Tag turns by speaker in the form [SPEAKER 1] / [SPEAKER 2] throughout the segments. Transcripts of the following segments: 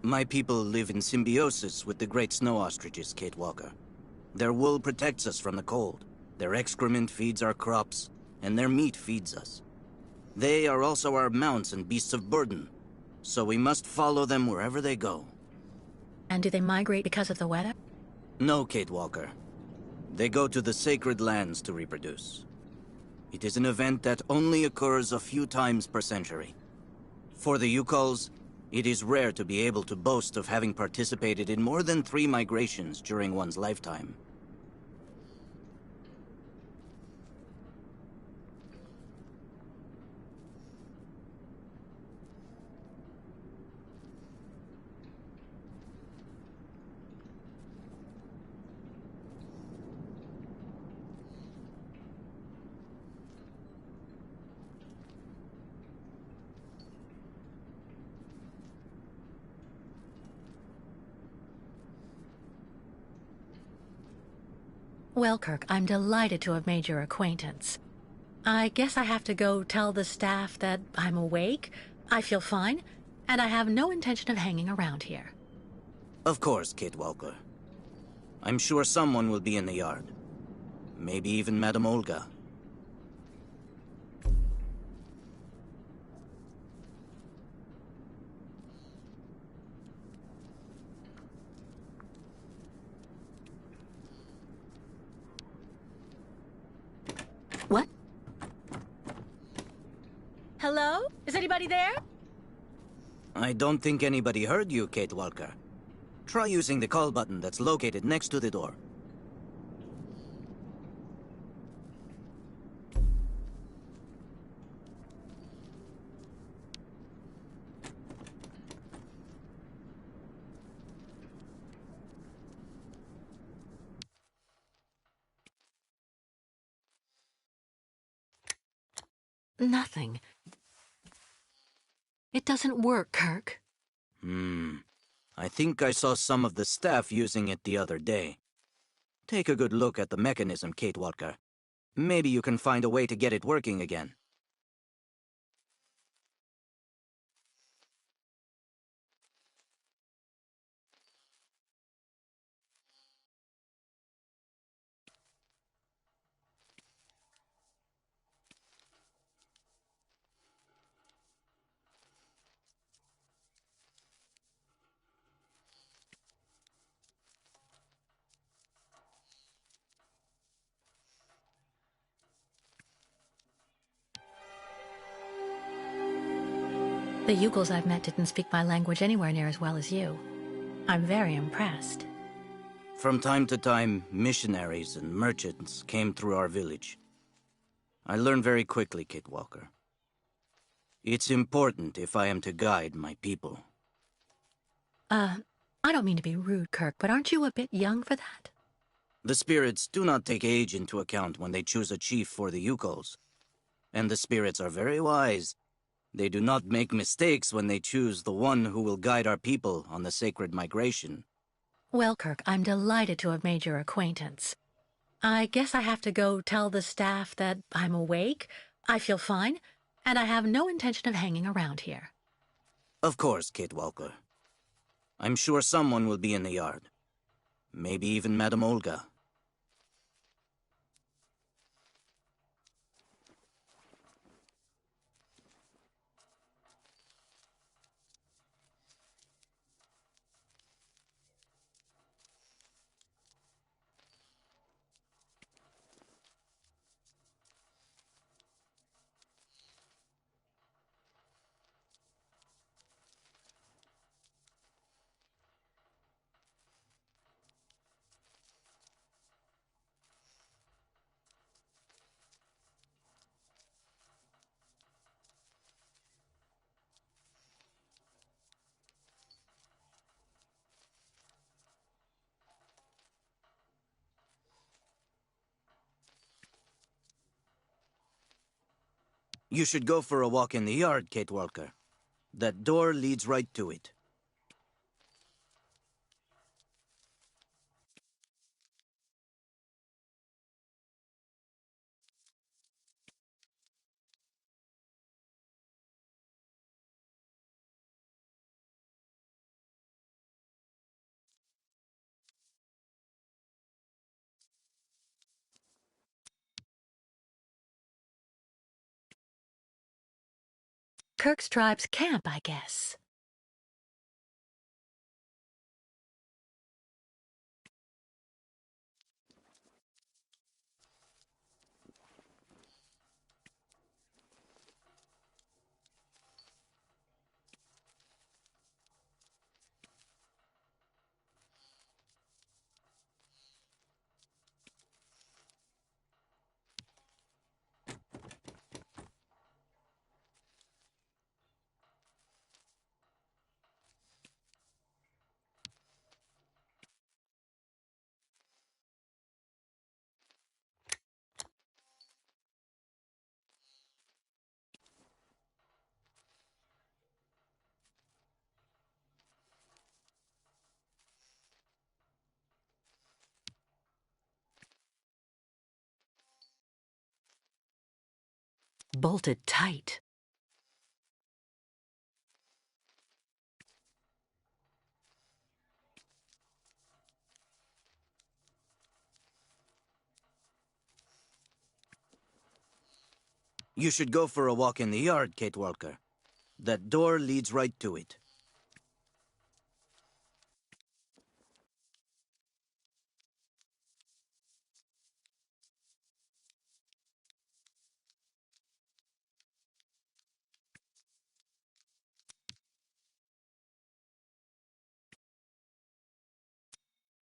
[SPEAKER 1] My people live in symbiosis with the great snow ostriches, Kate Walker. Their wool protects us from the cold, their excrement feeds our crops, and their meat feeds us. They are also our mounts and beasts of burden, so we must follow them wherever they go.
[SPEAKER 2] And do they migrate because of the weather?
[SPEAKER 1] No, Kate Walker. They go to the sacred lands to reproduce. It is an event that only occurs a few times per century. For the Yukols, it is rare to be able to boast of having participated in more than 3 migrations during one's lifetime.
[SPEAKER 2] Well, Kirk, I'm delighted to have made your acquaintance. I guess I have to go tell the staff that I'm awake, I feel fine, and I have no intention of hanging around here.
[SPEAKER 1] Of course, Kate Walker. I'm sure someone will be in the yard. Maybe even Madame Olga.
[SPEAKER 2] What? Hello? Is anybody there?
[SPEAKER 1] I don't think anybody heard you, Kate Walker. Try using the call button that's located next to the door.
[SPEAKER 2] Nothing. It doesn't work, Kirk.
[SPEAKER 1] I think I saw some of the staff using it the other day. Take a good look at the mechanism, Kate Walker. Maybe you can find a way to get it working again.
[SPEAKER 2] The Yukos I've met didn't speak my language anywhere near as well as you. I'm very impressed.
[SPEAKER 1] From time to time, missionaries and merchants came through our village. I learned very quickly, Kate Walker. It's important if I am to guide my people.
[SPEAKER 2] I don't mean to be rude, Kirk, but aren't you a bit young for that?
[SPEAKER 1] The spirits do not take age into account when they choose a chief for the Yukos. And the spirits are very wise. They do not make mistakes when they choose the one who will guide our people on the sacred migration.
[SPEAKER 2] Well, Kirk, I'm delighted to have made your acquaintance. I guess I have to go tell the staff that I'm awake, I feel fine, and I have no intention of hanging around here.
[SPEAKER 1] Of course, Kate Walker. I'm sure someone will be in the yard. Maybe even Madame Olga. You should go for a walk in the yard, Kate Walker. That door leads right to it.
[SPEAKER 2] Kirk's tribe's camp, I guess. Bolted tight.
[SPEAKER 1] You should go for a walk in the yard, Kate Walker. That door leads right to it.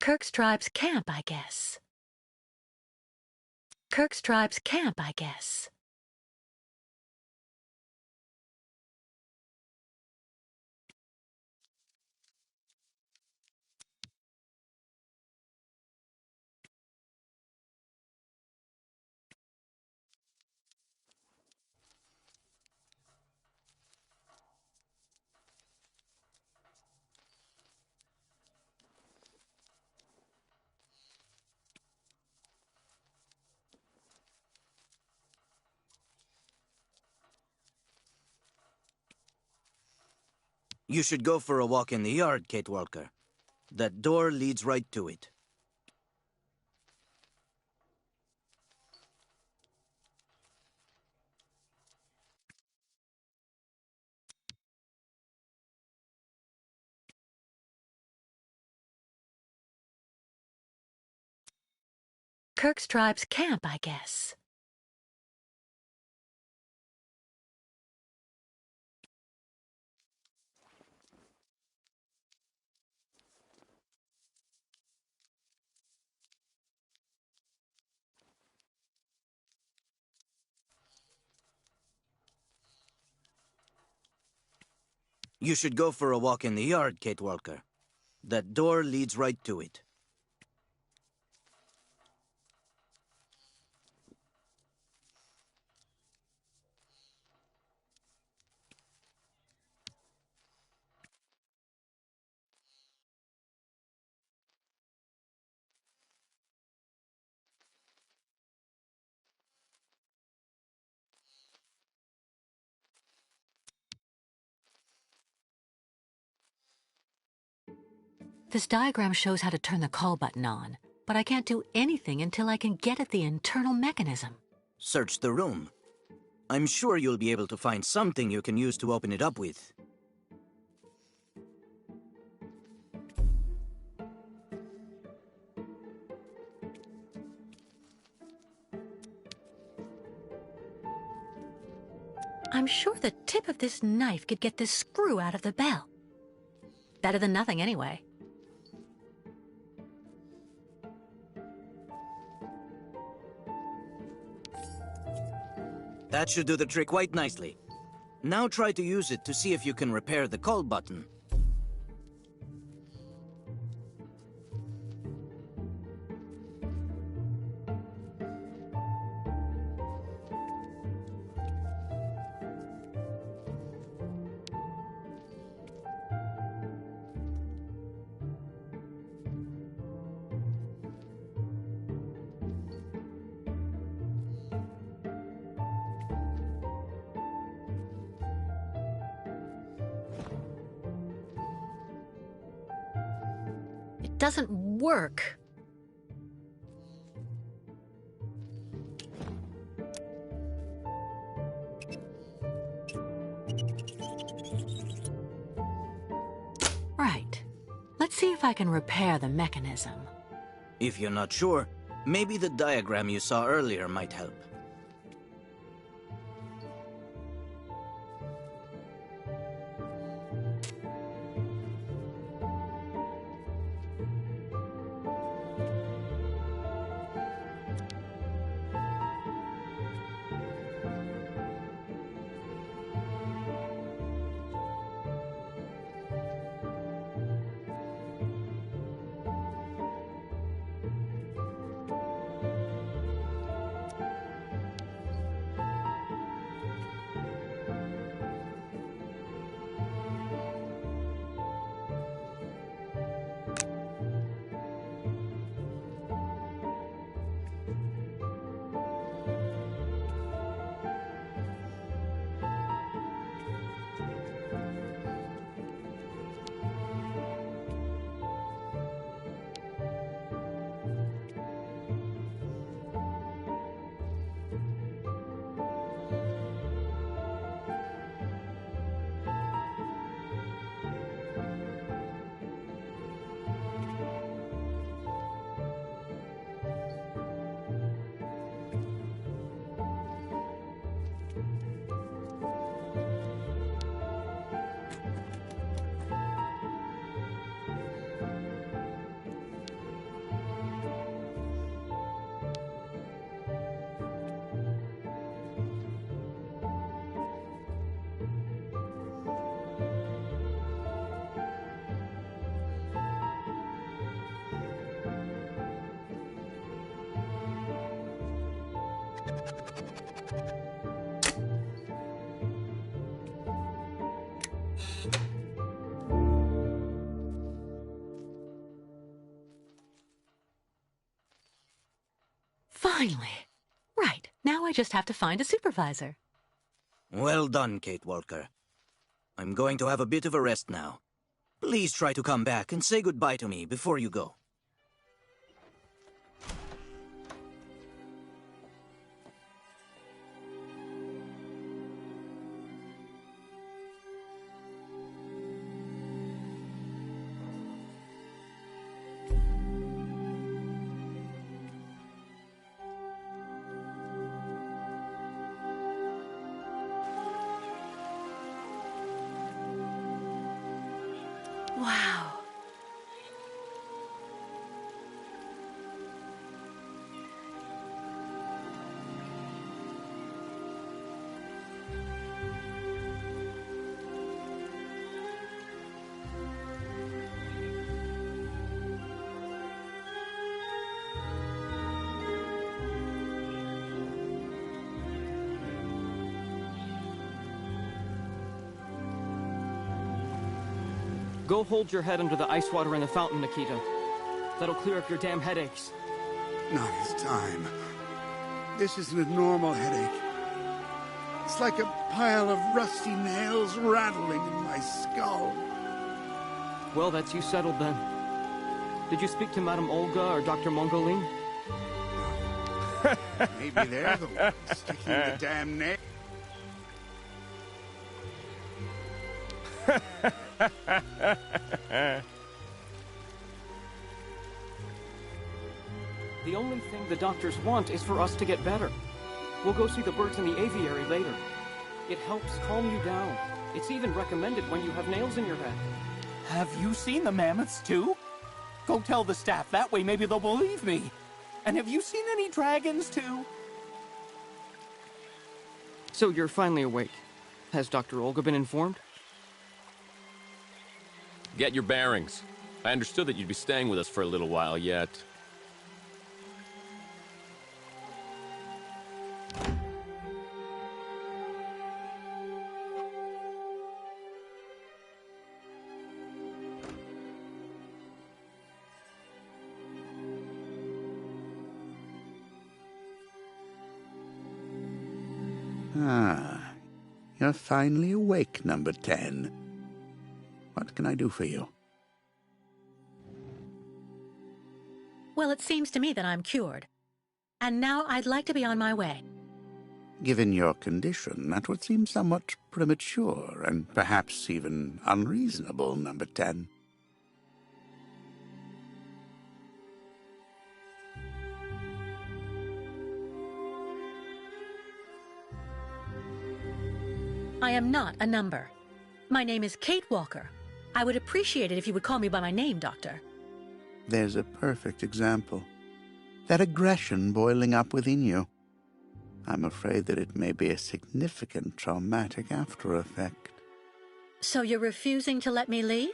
[SPEAKER 2] Kirk's tribe's camp, I guess. Kirk's tribe's camp, I guess.
[SPEAKER 1] You should go for a walk in the yard, Kate Walker. That door leads right to it.
[SPEAKER 2] Kirk's tribe's camp, I guess.
[SPEAKER 1] You should go for a walk in the yard, Kate Walker. That door leads right to it.
[SPEAKER 2] This diagram shows how to turn the call button on, but I can't do anything until I can get at the internal mechanism.
[SPEAKER 1] Search the room. I'm sure you'll be able to find something you can use to open it up with.
[SPEAKER 2] I'm sure the tip of this knife could get this screw out of the bell. Better than nothing, anyway.
[SPEAKER 1] That should do the trick quite nicely. Now try to use it to see if you can repair the call button.
[SPEAKER 2] It doesn't work. Let's see if I can repair the mechanism.
[SPEAKER 1] If you're not sure, maybe the diagram you saw earlier might help.
[SPEAKER 2] Finally. Right, now I just have to find a supervisor.
[SPEAKER 1] Well done, Kate Walker. I'm going to have a bit of a rest now. Please try to come back and say goodbye to me before you go.
[SPEAKER 2] Wow.
[SPEAKER 3] Go hold your head under the ice water in the fountain, Nikita. That'll clear up your damn headaches.
[SPEAKER 4] Not this time. This isn't a normal headache. It's like a pile of rusty nails rattling in my skull.
[SPEAKER 3] Well, that's you settled then. Did you speak to Madame Olga or Dr. Mongolin?
[SPEAKER 4] Maybe they're the ones sticking the damn nail.
[SPEAKER 3] The only thing the doctors want is for us to get better. We'll go see the birds in the aviary later. It helps calm you down. It's even recommended when you have nails in your head.
[SPEAKER 5] Have you seen the mammoths, too? Go tell the staff, that way maybe they'll believe me. And have you seen any dragons, too?
[SPEAKER 3] So you're finally awake. Has Dr. Olga been informed?
[SPEAKER 6] Get your bearings. I understood that you'd be staying with us for a little while yet.
[SPEAKER 4] Ah, you're finally awake, number 10. What can I do for you?
[SPEAKER 2] Well, it seems to me that I'm cured. And now I'd like to be on my way.
[SPEAKER 4] Given your condition, that would seem somewhat premature and perhaps even unreasonable, number 10.
[SPEAKER 2] I am not a number. My name is Kate Walker. I would appreciate it if you would call me by my name, Doctor.
[SPEAKER 4] There's a perfect example. That aggression boiling up within you. I'm afraid that it may be a significant traumatic after effect.
[SPEAKER 2] So you're refusing to let me leave?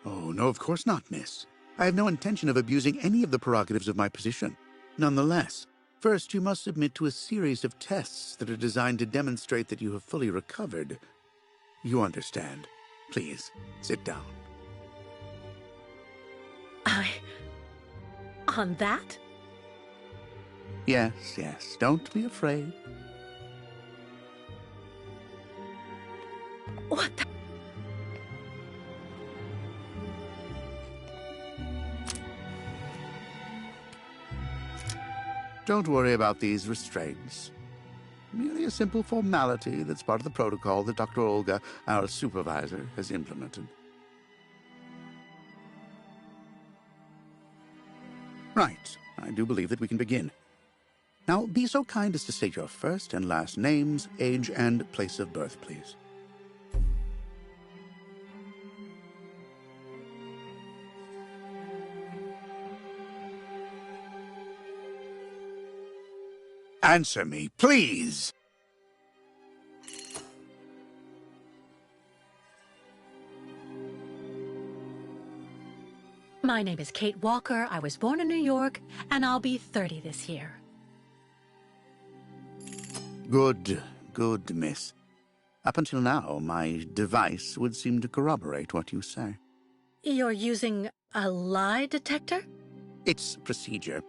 [SPEAKER 4] Oh, no, of course not, miss. I have no intention of abusing any of the prerogatives of my position. Nonetheless, first you must submit to a series of tests that are designed to demonstrate that you have fully recovered. You understand. Please, sit down.
[SPEAKER 2] On that?
[SPEAKER 4] Yes, yes, don't be afraid.
[SPEAKER 2] What the...
[SPEAKER 4] Don't worry about these restraints. Merely a simple formality that's part of the protocol that Dr. Olga, our supervisor, has implemented. Right. I do believe that we can begin. Now, be so kind as to state your first and last names, age, and place of birth, please. Answer me, please!
[SPEAKER 2] My name is Kate Walker. I was born in New York, and I'll be 30 this year.
[SPEAKER 4] Good, good, miss. Up until now, my device would seem to corroborate what you say.
[SPEAKER 2] You're using a lie detector?
[SPEAKER 4] It's procedure.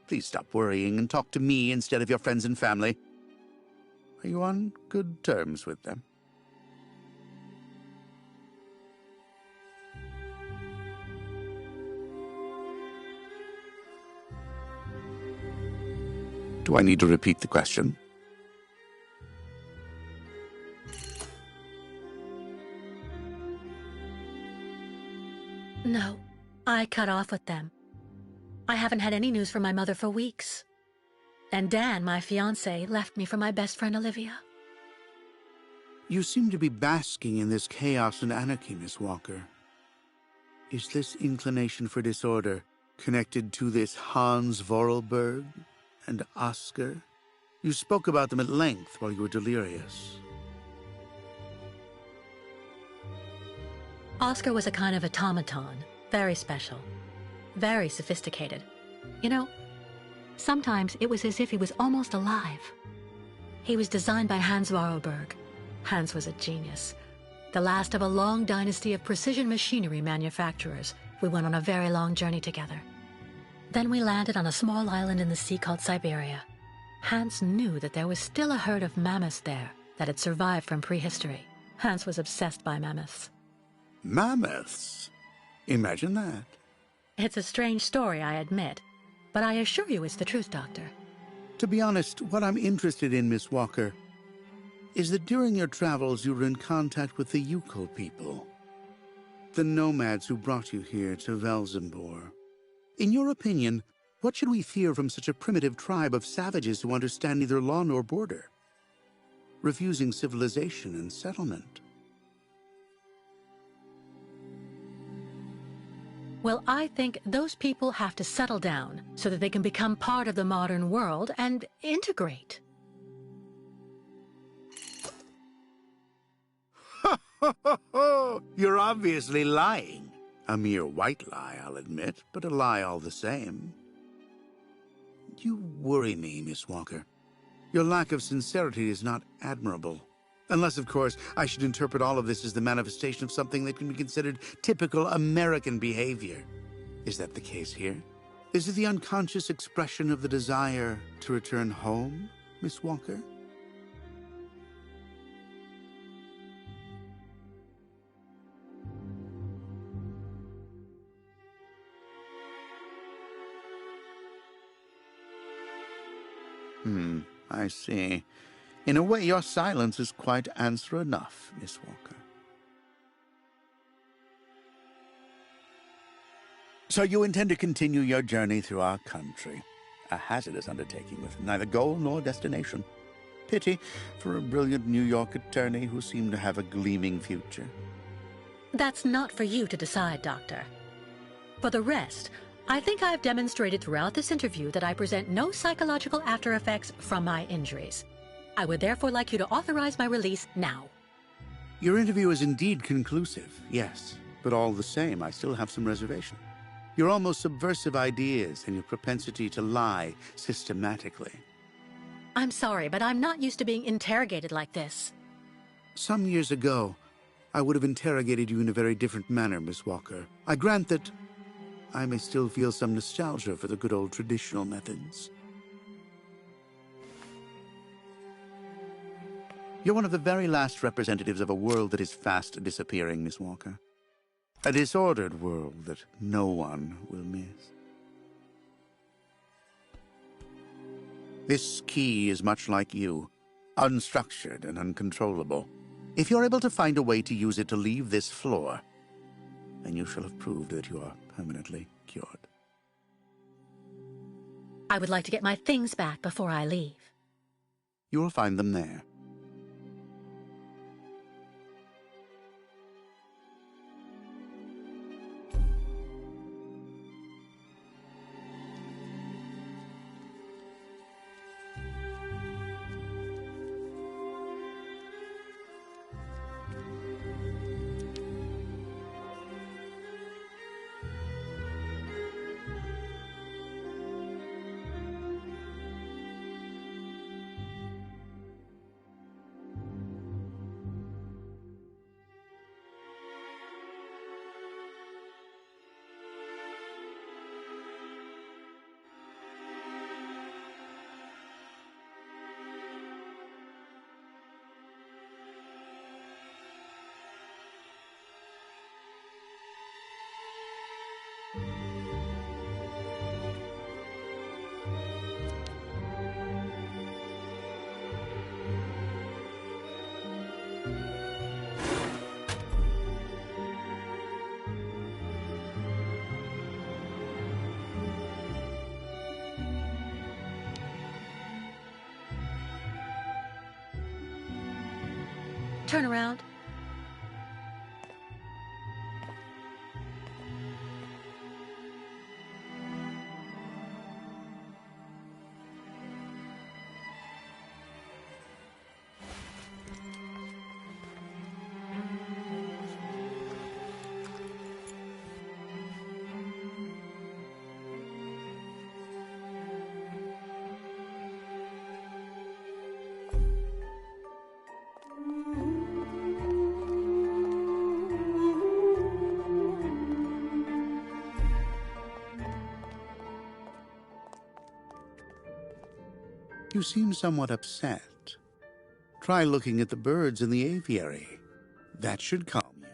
[SPEAKER 4] Please stop worrying and talk to me instead of your friends and family. Are you on good terms with them? Do I need to repeat the question?
[SPEAKER 2] No, I cut off with them. I haven't had any news from my mother for weeks. And Dan, my fiancé, left me for my best friend Olivia.
[SPEAKER 4] You seem to be basking in this chaos and anarchy, Miss Walker. Is this inclination for disorder connected to this Hans Vorarlberg and Oscar? You spoke about them at length while you were delirious.
[SPEAKER 2] Oscar was a kind of automaton, very special, very sophisticated. You know, sometimes it was as if he was almost alive. He was designed by Hans Vorarlberg. Hans was a genius. The last of a long dynasty of precision machinery manufacturers. We went on a very long journey together. Then we landed on a small island in the sea called Sybiria. Hans knew that there was still a herd of mammoths there that had survived from prehistory. Hans was obsessed by mammoths.
[SPEAKER 4] Mammoths? Imagine that.
[SPEAKER 2] It's a strange story, I admit, but I assure you it's the truth, Doctor.
[SPEAKER 4] To be honest, what I'm interested in, Miss Walker, is that during your travels you were in contact with the Yukol people, the nomads who brought you here to Velzembor. In your opinion, what should we fear from such a primitive tribe of savages who understand neither law nor border, refusing civilization and settlement?
[SPEAKER 2] Well, I think those people have to settle down so that they can become part of the modern world and integrate.
[SPEAKER 4] You're obviously lying. A mere white lie, I'll admit, but a lie all the same. You worry me, Miss Walker. Your lack of sincerity is not admirable. Unless, of course, I should interpret all of this as the manifestation of something that can be considered typical American behavior. Is that the case here? Is it the unconscious expression of the desire to return home, Miss Walker? I see. In a way, your silence is quite answer enough, Miss Walker. So you intend to continue your journey through our country, a hazardous undertaking with neither goal nor destination. Pity for a brilliant New York attorney who seemed to have a gleaming future.
[SPEAKER 2] That's not for you to decide, Doctor. For the rest, I think I've demonstrated throughout this interview that I present no psychological after effects from my injuries. I would therefore like you to authorize my release now.
[SPEAKER 4] Your interview is indeed conclusive, yes, but all the same, I still have some reservation. Your almost subversive ideas and your propensity to lie systematically.
[SPEAKER 2] I'm sorry, but I'm not used to being interrogated like this.
[SPEAKER 4] Some years ago, I would have interrogated you in a very different manner, Miss Walker. I grant that I may still feel some nostalgia for the good old traditional methods. You're one of the very last representatives of a world that is fast disappearing, Miss Walker. A disordered world that no one will miss. This key is much like you, unstructured and uncontrollable. If you're able to find a way to use it to leave this floor, then you shall have proved that you are permanently cured.
[SPEAKER 2] I would like to get my things back before I leave.
[SPEAKER 4] You will find them there.
[SPEAKER 2] Turn around.
[SPEAKER 4] You seem somewhat upset. Try looking at the birds in the aviary. That should calm you.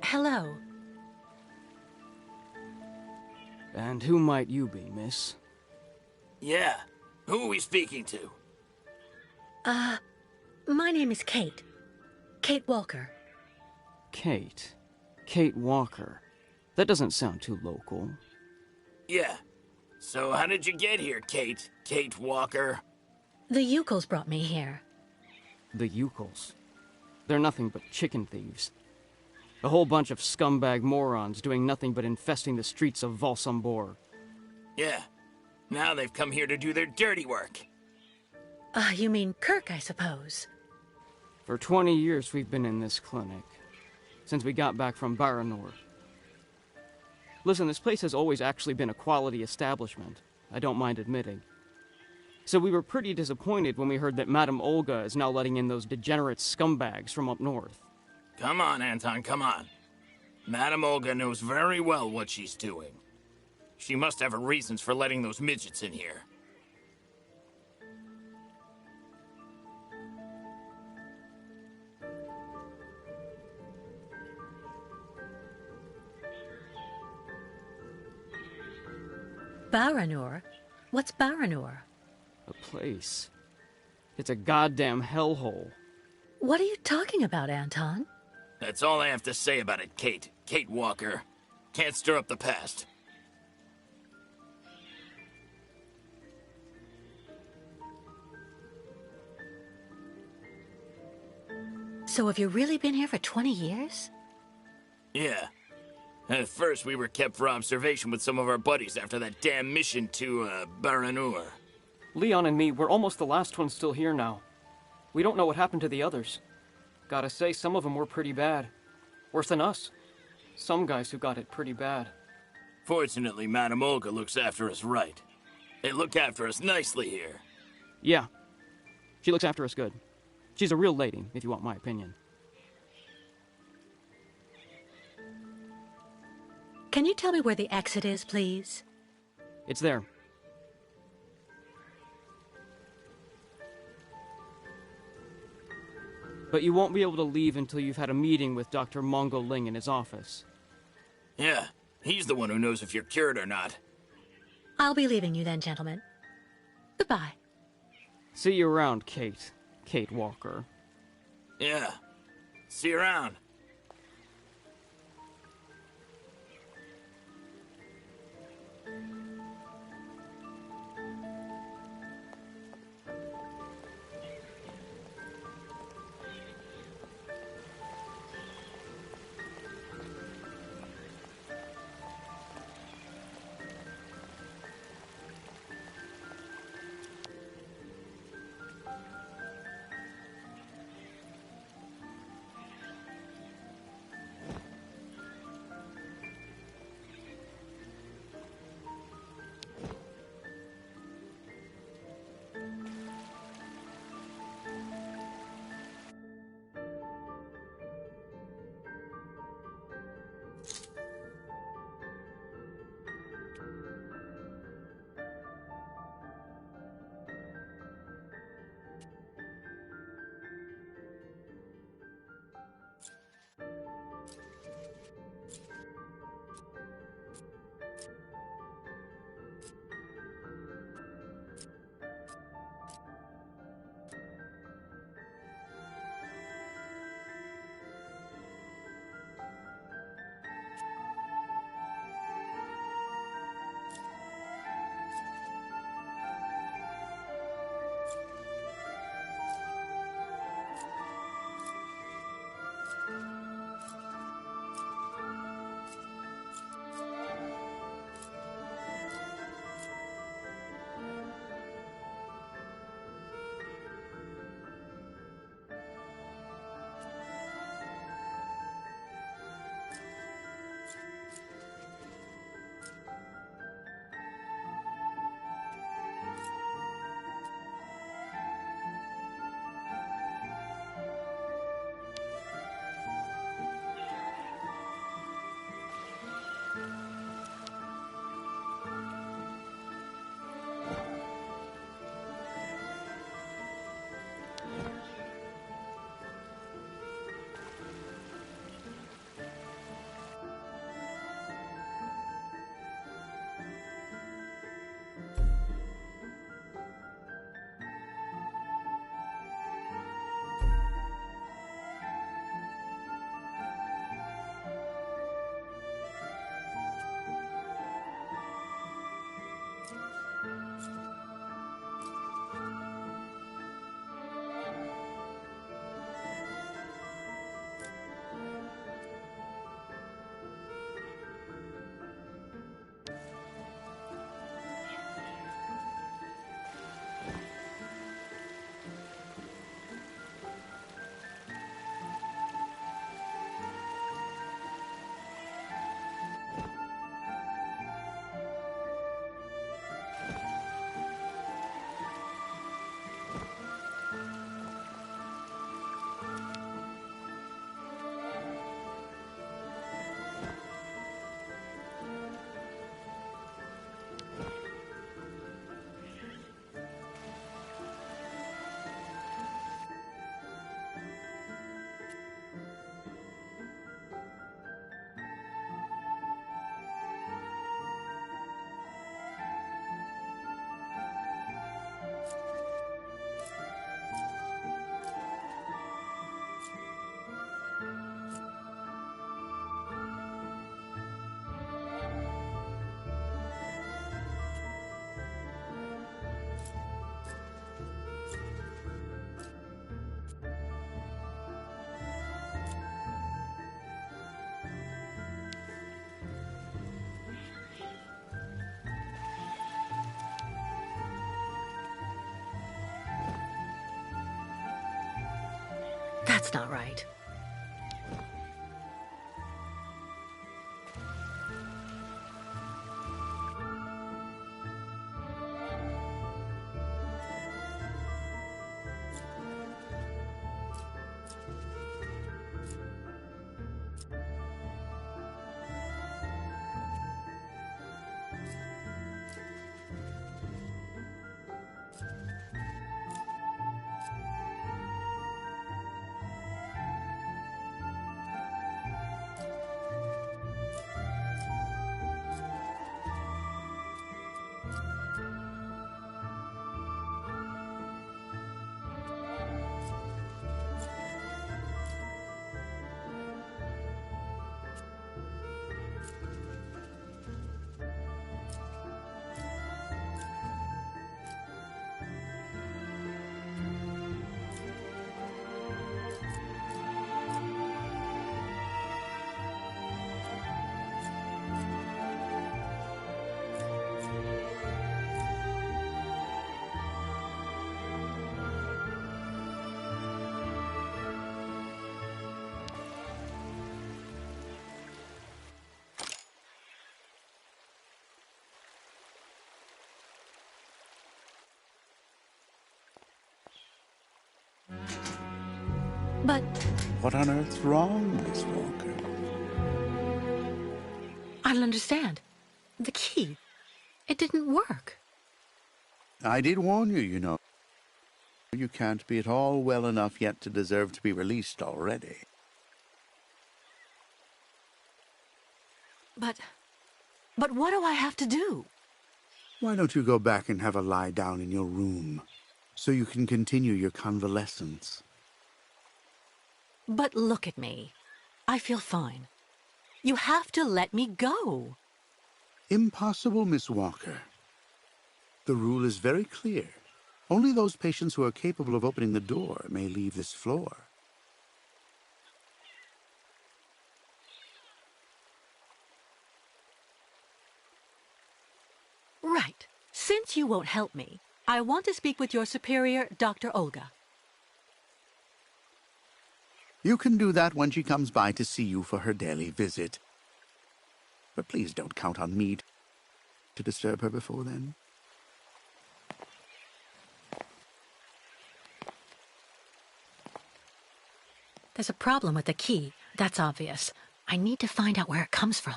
[SPEAKER 2] Hello.
[SPEAKER 3] And who might you be, miss?
[SPEAKER 7] Yeah. Who are we speaking to?
[SPEAKER 2] My name is Kate. Kate Walker.
[SPEAKER 3] Kate. Kate Walker. That doesn't sound too local.
[SPEAKER 7] Yeah. So how did you get here, Kate? Kate Walker?
[SPEAKER 2] The Yukels brought me here.
[SPEAKER 3] The Yukels. They're nothing but chicken thieves. A whole bunch of scumbag morons doing nothing but infesting the streets of Valsambor.
[SPEAKER 7] Yeah. Now they've come here to do their dirty work.
[SPEAKER 2] You mean Kirk, I suppose.
[SPEAKER 3] For 20 years we've been in this clinic. Since we got back from Baranor. Listen, this place has always actually been a quality establishment. I don't mind admitting. So we were pretty disappointed when we heard that Madame Olga is now letting in those degenerate scumbags from up north.
[SPEAKER 7] Come on, Anton, come on. Madame Olga knows very well what she's doing. She must have her reasons for letting those midgets in here.
[SPEAKER 2] Baranur? What's Baranur?
[SPEAKER 3] A place. It's a goddamn hellhole.
[SPEAKER 2] What are you talking about, Anton?
[SPEAKER 7] That's all I have to say about it, Kate. Kate Walker. Can't stir up the past.
[SPEAKER 2] So have you really been here for 20 years?
[SPEAKER 7] Yeah. At first, we were kept for observation with some of our buddies after that damn mission to, Baranur.
[SPEAKER 3] Leon and me, we're almost the last ones still here now. We don't know what happened to the others. Gotta say, some of them were pretty bad. Worse than us. Some guys who got it pretty bad.
[SPEAKER 7] Fortunately, Madame Olga looks after us right. They look after us nicely here.
[SPEAKER 3] Yeah. She looks after us good. She's a real lady, if you want my opinion.
[SPEAKER 2] Can you tell me where the exit is, please?
[SPEAKER 3] It's there. But you won't be able to leave until you've had a meeting with Dr. Mongo Ling in his office.
[SPEAKER 7] Yeah, he's the one who knows if you're cured or not.
[SPEAKER 2] I'll be leaving you then, gentlemen. Goodbye.
[SPEAKER 3] See you around, Kate. Kate Walker.
[SPEAKER 7] Yeah. See you around.
[SPEAKER 2] That's not right. But
[SPEAKER 4] What on earth's wrong, Miss Walker?
[SPEAKER 2] I don't understand. The key. It didn't work.
[SPEAKER 4] I did warn you, you know. You can't be at all well enough yet to deserve to be released already.
[SPEAKER 2] But what do I have to do?
[SPEAKER 4] Why don't you go back and have a lie down in your room, so you can continue your convalescence?
[SPEAKER 2] But look at me. I feel fine. You have to let me go.
[SPEAKER 4] Impossible, Miss Walker. The rule is very clear. Only those patients who are capable of opening the door may leave this floor.
[SPEAKER 2] Right. Since you won't help me, I want to speak with your superior, Dr. Olga.
[SPEAKER 4] You can do that when she comes by to see you for her daily visit. But please don't count on me to disturb her before then.
[SPEAKER 2] There's a problem with the key. That's obvious. I need to find out where it comes from.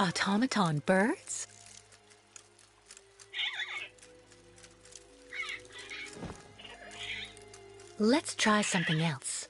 [SPEAKER 2] Automaton birds? Let's try something else.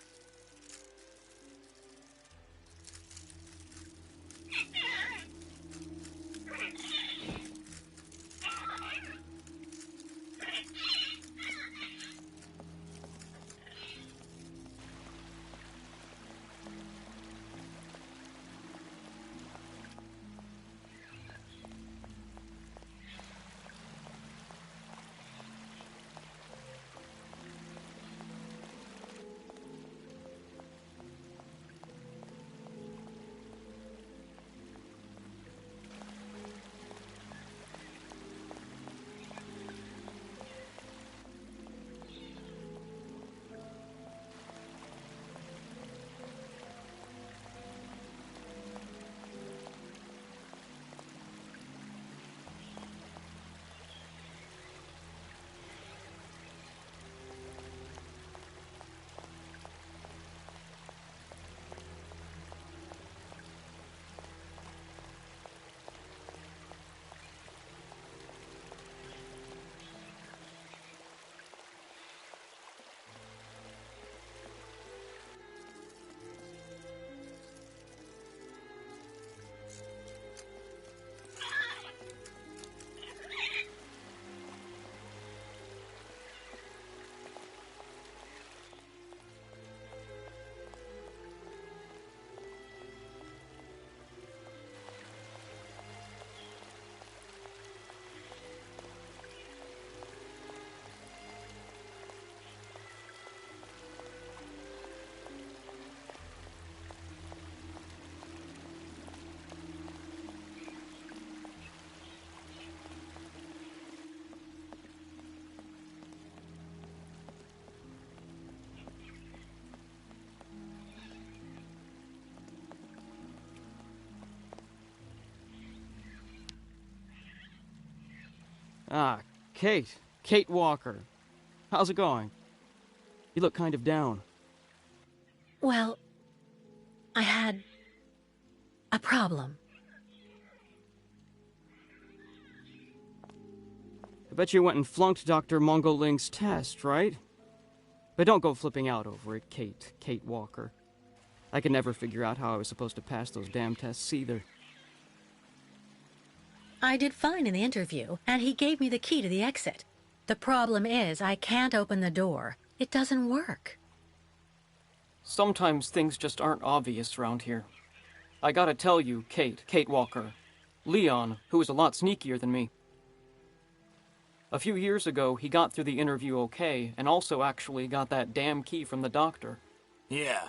[SPEAKER 3] Ah, Kate. Kate Walker. How's it going? You look kind of down.
[SPEAKER 2] Well, I had a problem.
[SPEAKER 3] I bet you went and flunked Dr. Mongoling's test, right? But don't go flipping out over it, Kate. Kate Walker. I could never figure out how I was supposed to pass those damn tests either.
[SPEAKER 2] I did fine in the interview, and he gave me the key to the exit. The problem is, I can't open the door. It doesn't work.
[SPEAKER 3] Sometimes things just aren't obvious around here. I gotta tell you, Kate Walker. Leon, who is a lot sneakier than me. A few years ago, he got through the interview okay, and also actually got that damn key from the doctor.
[SPEAKER 7] Yeah,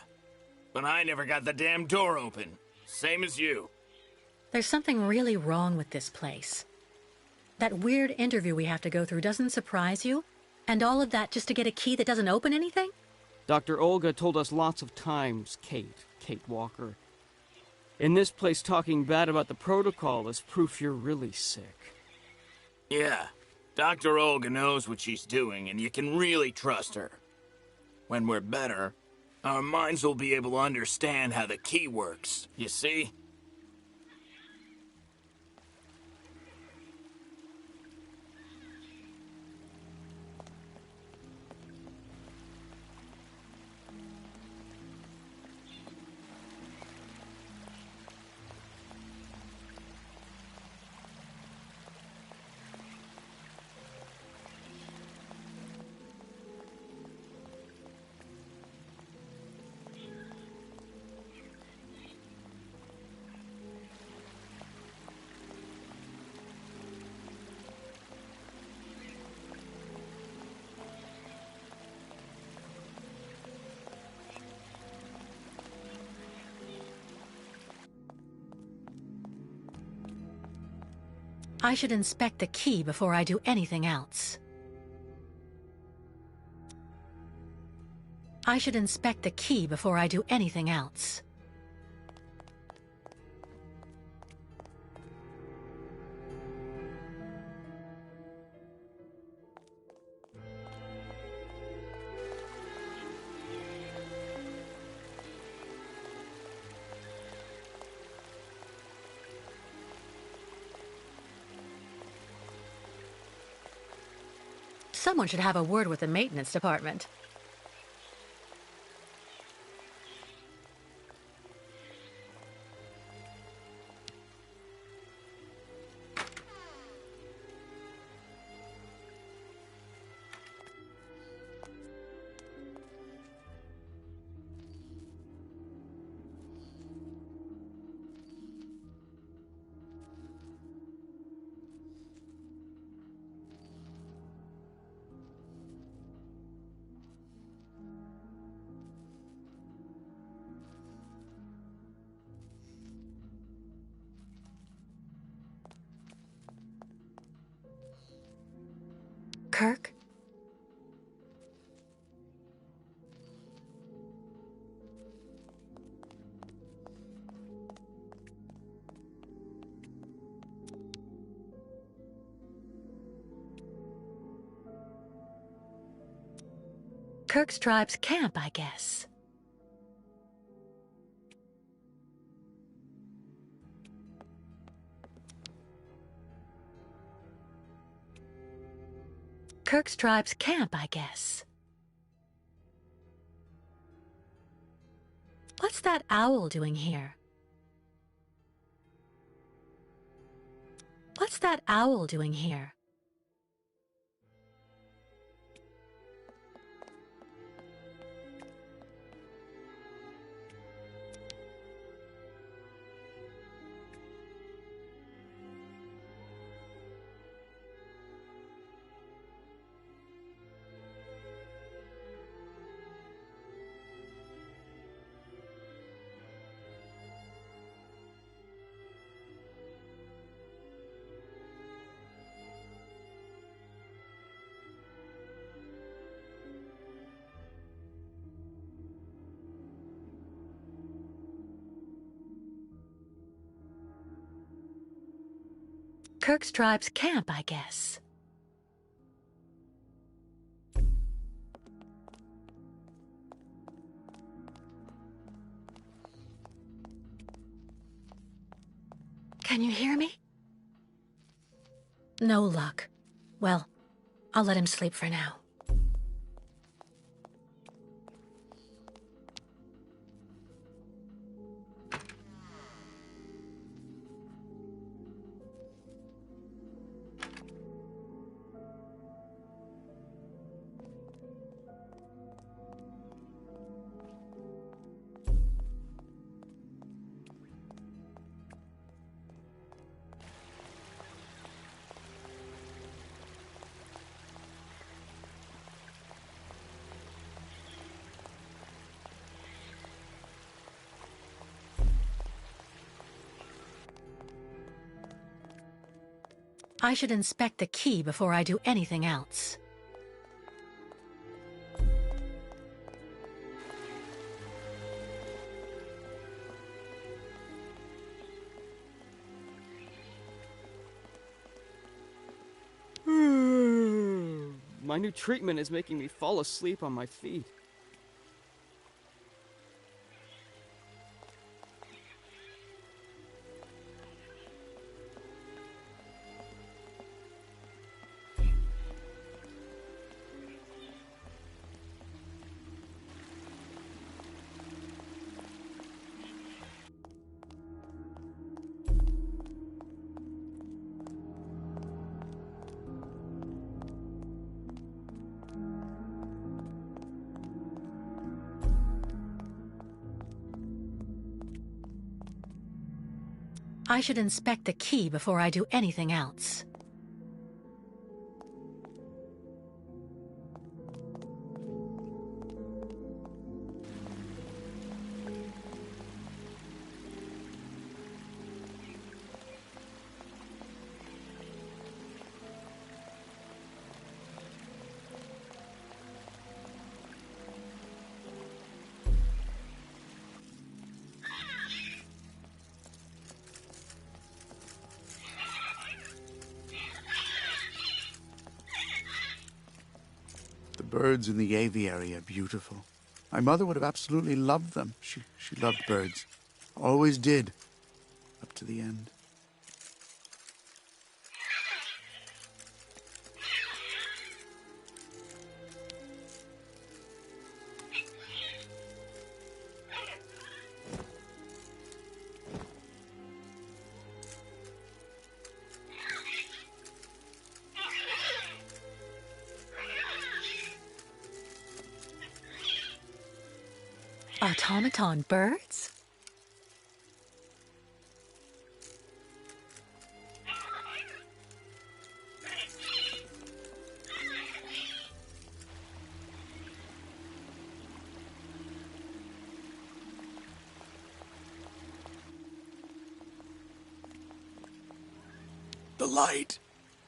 [SPEAKER 7] but I never got the damn door open. Same as you.
[SPEAKER 2] There's something really wrong with this place. That weird interview we have to go through doesn't surprise you? And all of that just to get a key that doesn't open anything?
[SPEAKER 3] Dr. Olga told us lots of times, Kate Walker. In this place, talking bad about the protocol is proof you're really sick.
[SPEAKER 7] Yeah, Dr. Olga knows what she's doing, and you can really trust her. When we're better, our minds will be able to understand how the key works, you see?
[SPEAKER 2] I should inspect the key before I do anything else. I should inspect the key before I do anything else. Someone should have a word with the maintenance department. Kirk? Kirk's tribe's camp, I guess. Kirk's tribe's camp, I guess. What's that owl doing here? What's that owl doing here? Kirk's tribe's camp, I guess. Can you hear me? No luck. Well, I'll let him sleep for now. I should inspect the key before I do anything else.
[SPEAKER 3] My new treatment is making me fall asleep on my feet.
[SPEAKER 2] I should inspect the key before I do anything else.
[SPEAKER 4] The birds in the aviary are beautiful. My mother would have absolutely loved them. She loved birds. Always did. Up to the end.
[SPEAKER 2] Automaton birds?
[SPEAKER 8] The light,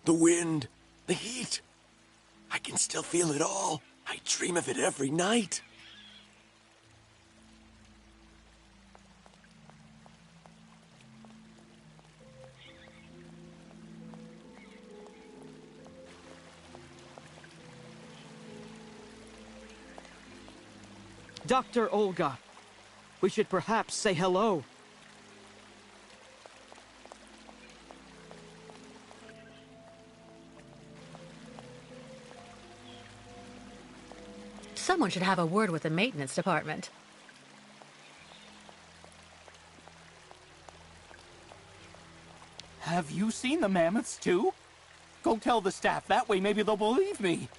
[SPEAKER 8] the wind, the heat. I can still feel it all. I dream of it every night.
[SPEAKER 3] Dr. Olga, we should perhaps say hello.
[SPEAKER 2] Someone should have a word with the maintenance department.
[SPEAKER 5] Have you seen the mammoths too? Go tell the staff, that way maybe they'll believe me.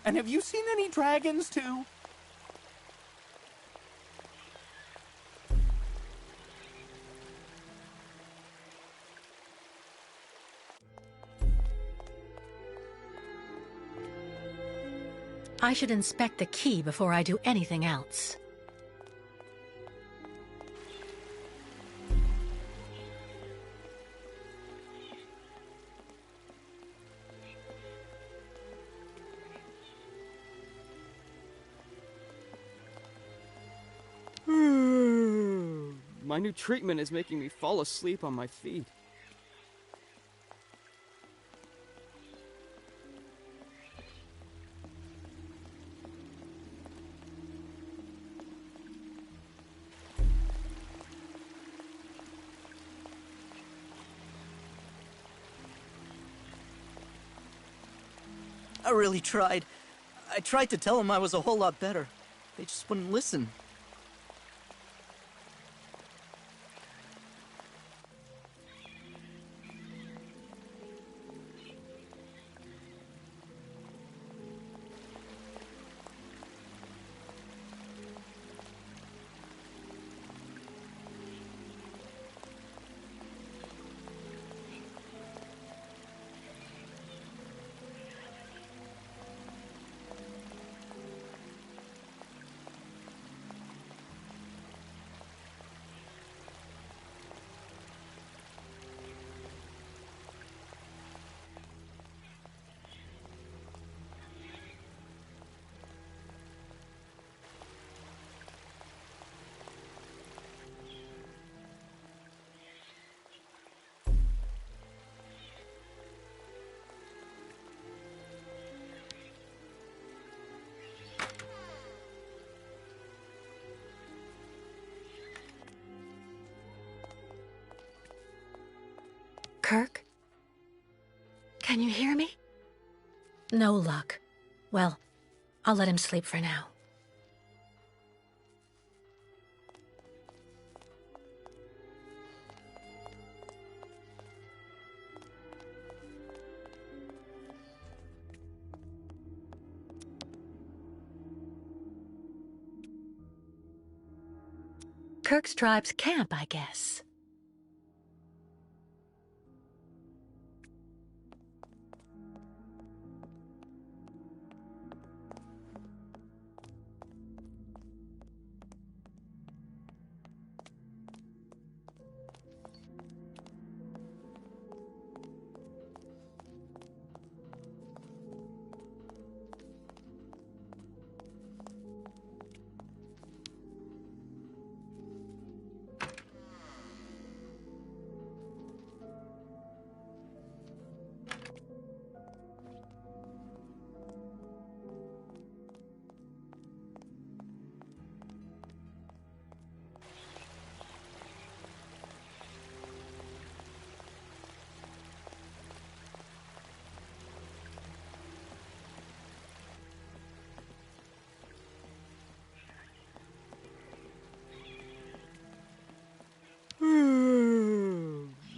[SPEAKER 5] And have you seen any dragons too?
[SPEAKER 2] I should inspect the key before I do anything else.
[SPEAKER 3] My new treatment is making me fall asleep on my feet.
[SPEAKER 1] I really tried. I tried to tell them I was a whole lot better. They just wouldn't listen.
[SPEAKER 2] Kirk? Can you hear me? No luck. Well, I'll let him sleep for now. Kirk's tribe's camp, I guess.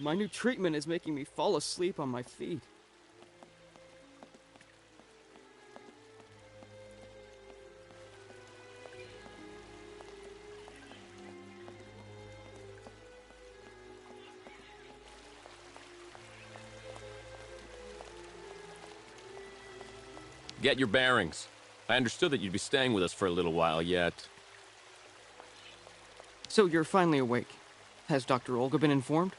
[SPEAKER 3] My new treatment is making me fall asleep on my feet.
[SPEAKER 6] Get your bearings. I understood that you'd be staying with us for a little while yet.
[SPEAKER 3] So you're finally awake. Has Dr. Olga been informed?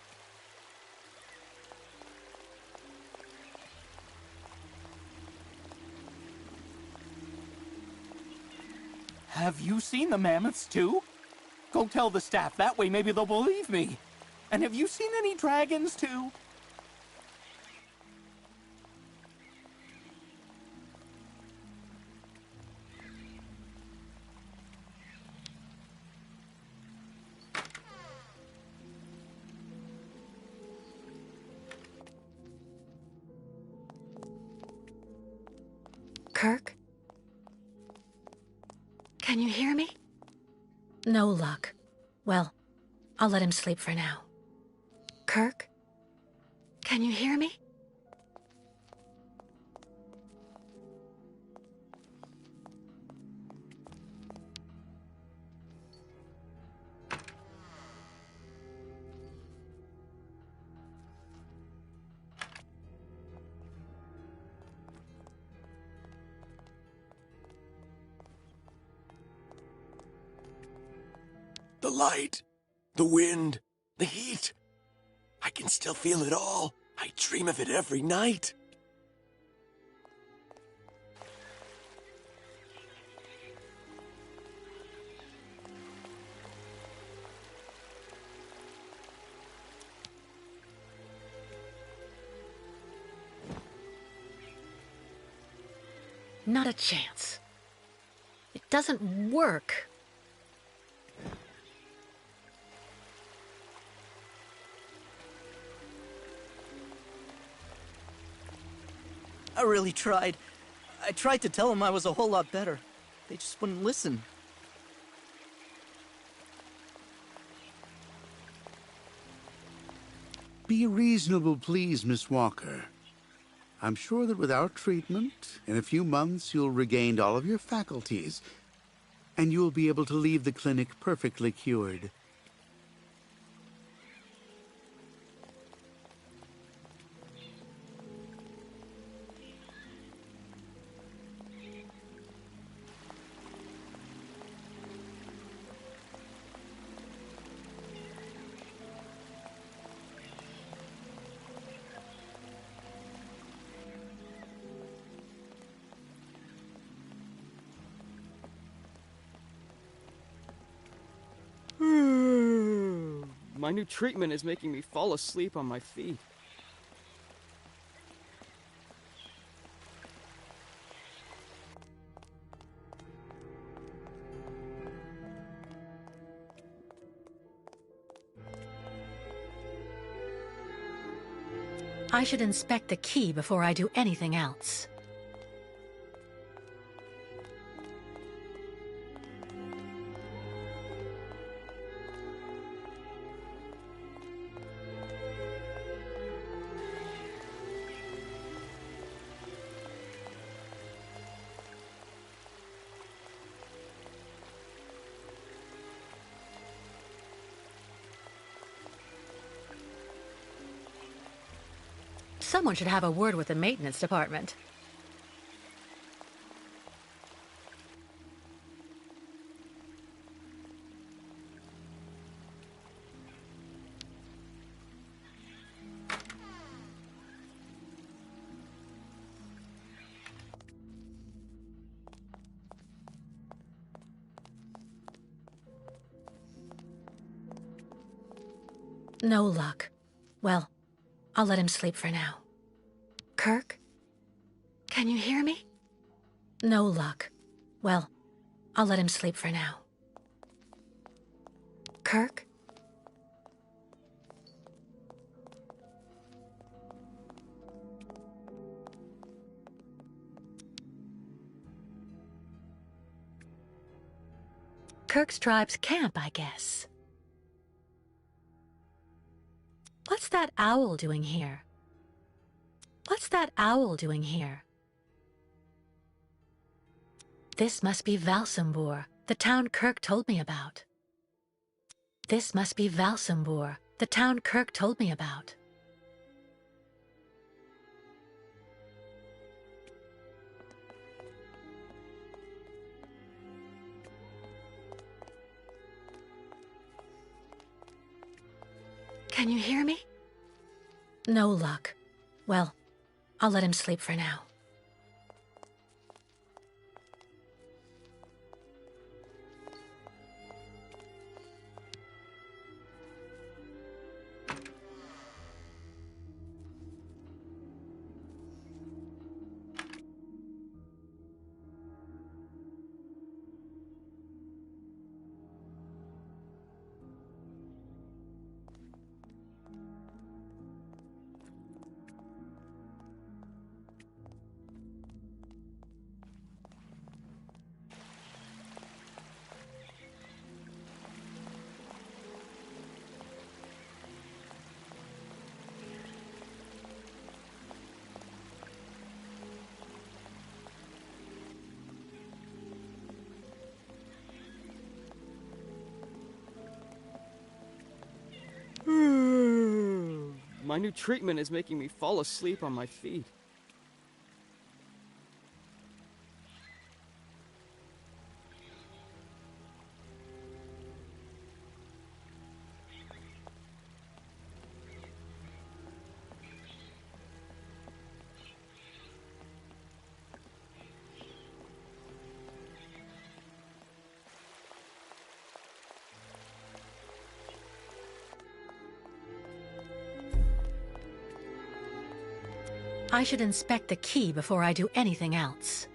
[SPEAKER 5] Have you seen the mammoths too? Go tell the staff, that way maybe they'll believe me. And have you seen any dragons too?
[SPEAKER 2] Kirk? Can you hear me? No luck. Well, I'll let him sleep for now. Kirk? Can you hear me?
[SPEAKER 8] The light, the wind, the heat. I can still feel it all. I dream of it every night.
[SPEAKER 2] Not a chance. It doesn't work.
[SPEAKER 1] I really tried. I tried to tell them I was a whole lot better. They just wouldn't listen.
[SPEAKER 4] Be reasonable, please, Miss Walker. I'm sure that with our treatment, in a few months you'll regain all of your faculties, and you'll be able to leave the clinic perfectly cured.
[SPEAKER 3] My new treatment is making me fall asleep on my feet.
[SPEAKER 2] I should inspect the key before I do anything else. Someone should have a word with the maintenance department. No luck. Well, I'll let him sleep for now. Kirk? Can you hear me? No luck. Well, I'll let him sleep for now. Kirk? Kirk's tribe's camp, I guess. What's that owl doing here? What's that owl doing here? This must be Valsambur, the town Kirk told me about. This must be Valsambur, the town Kirk told me about. Can you hear me? No luck. Well, I'll let him sleep for now.
[SPEAKER 3] My new treatment is making me fall asleep on my feet.
[SPEAKER 2] I should inspect the key before I do anything else.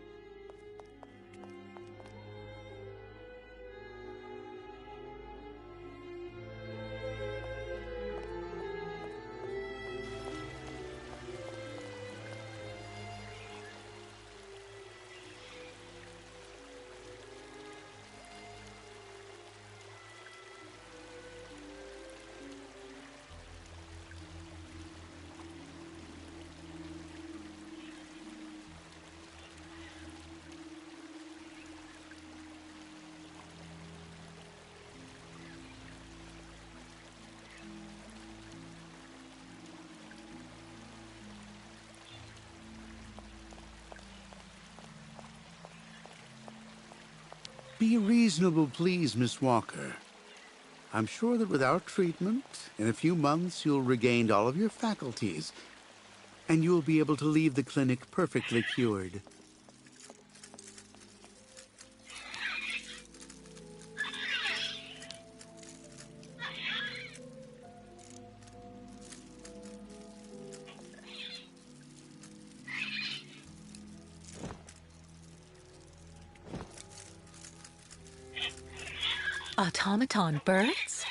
[SPEAKER 4] Be reasonable, please, Miss Walker. I'm sure that with our treatment, in a few months you'll regain all of your faculties, and you'll be able to leave the clinic perfectly cured.
[SPEAKER 2] Automaton birds?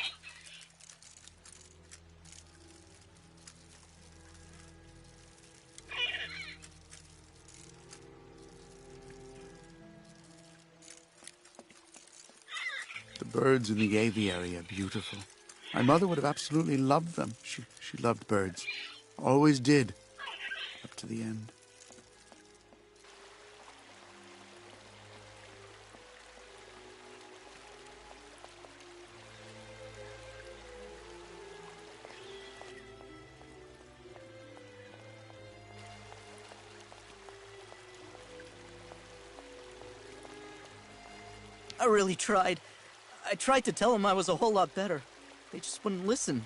[SPEAKER 4] The birds in the aviary are beautiful. My mother would have absolutely loved them. She loved birds. Always did. Up to the end.
[SPEAKER 1] I really tried. I tried to tell them I was a whole lot better. They just wouldn't listen.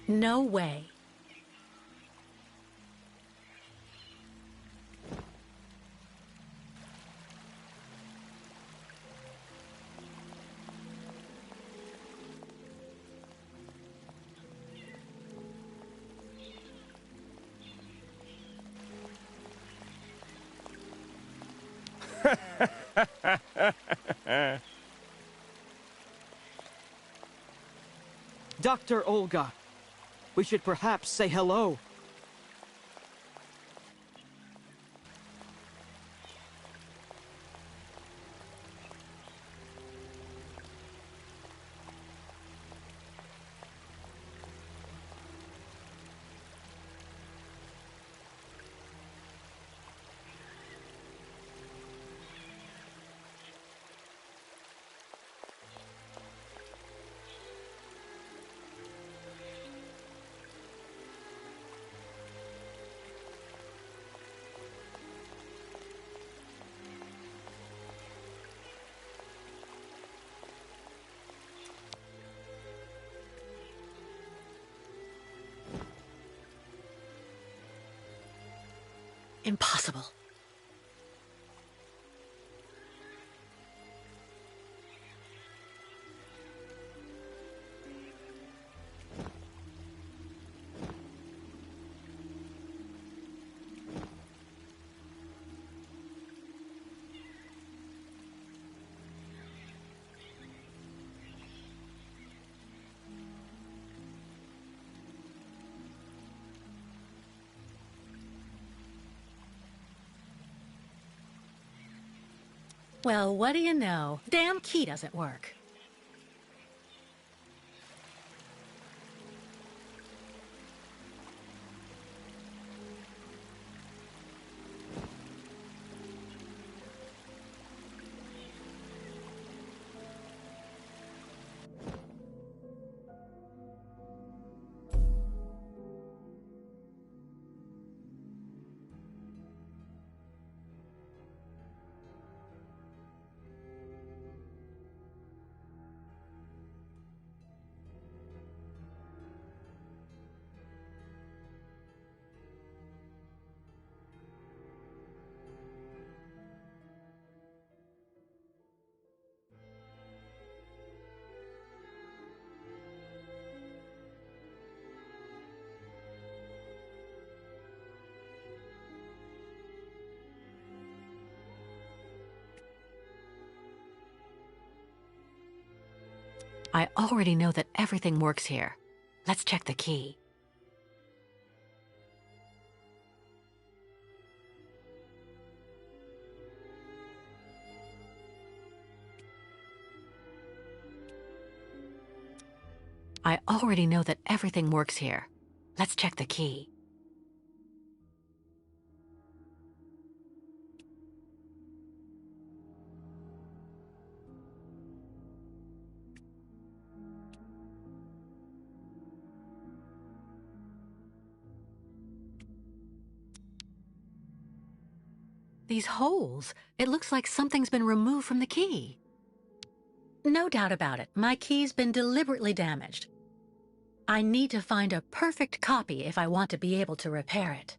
[SPEAKER 2] No way.
[SPEAKER 3] Dr. Olga, we should perhaps say hello.
[SPEAKER 2] Impossible. Well, what do you know? Damn key doesn't work. I already know that everything works here. Let's check the key. I already know that everything works here. Let's check the key. these holes. It looks like something's been removed from the key. No doubt about it, my key's been deliberately damaged. I need to find a perfect copy if I want to be able to repair it.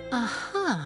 [SPEAKER 2] Uh-huh.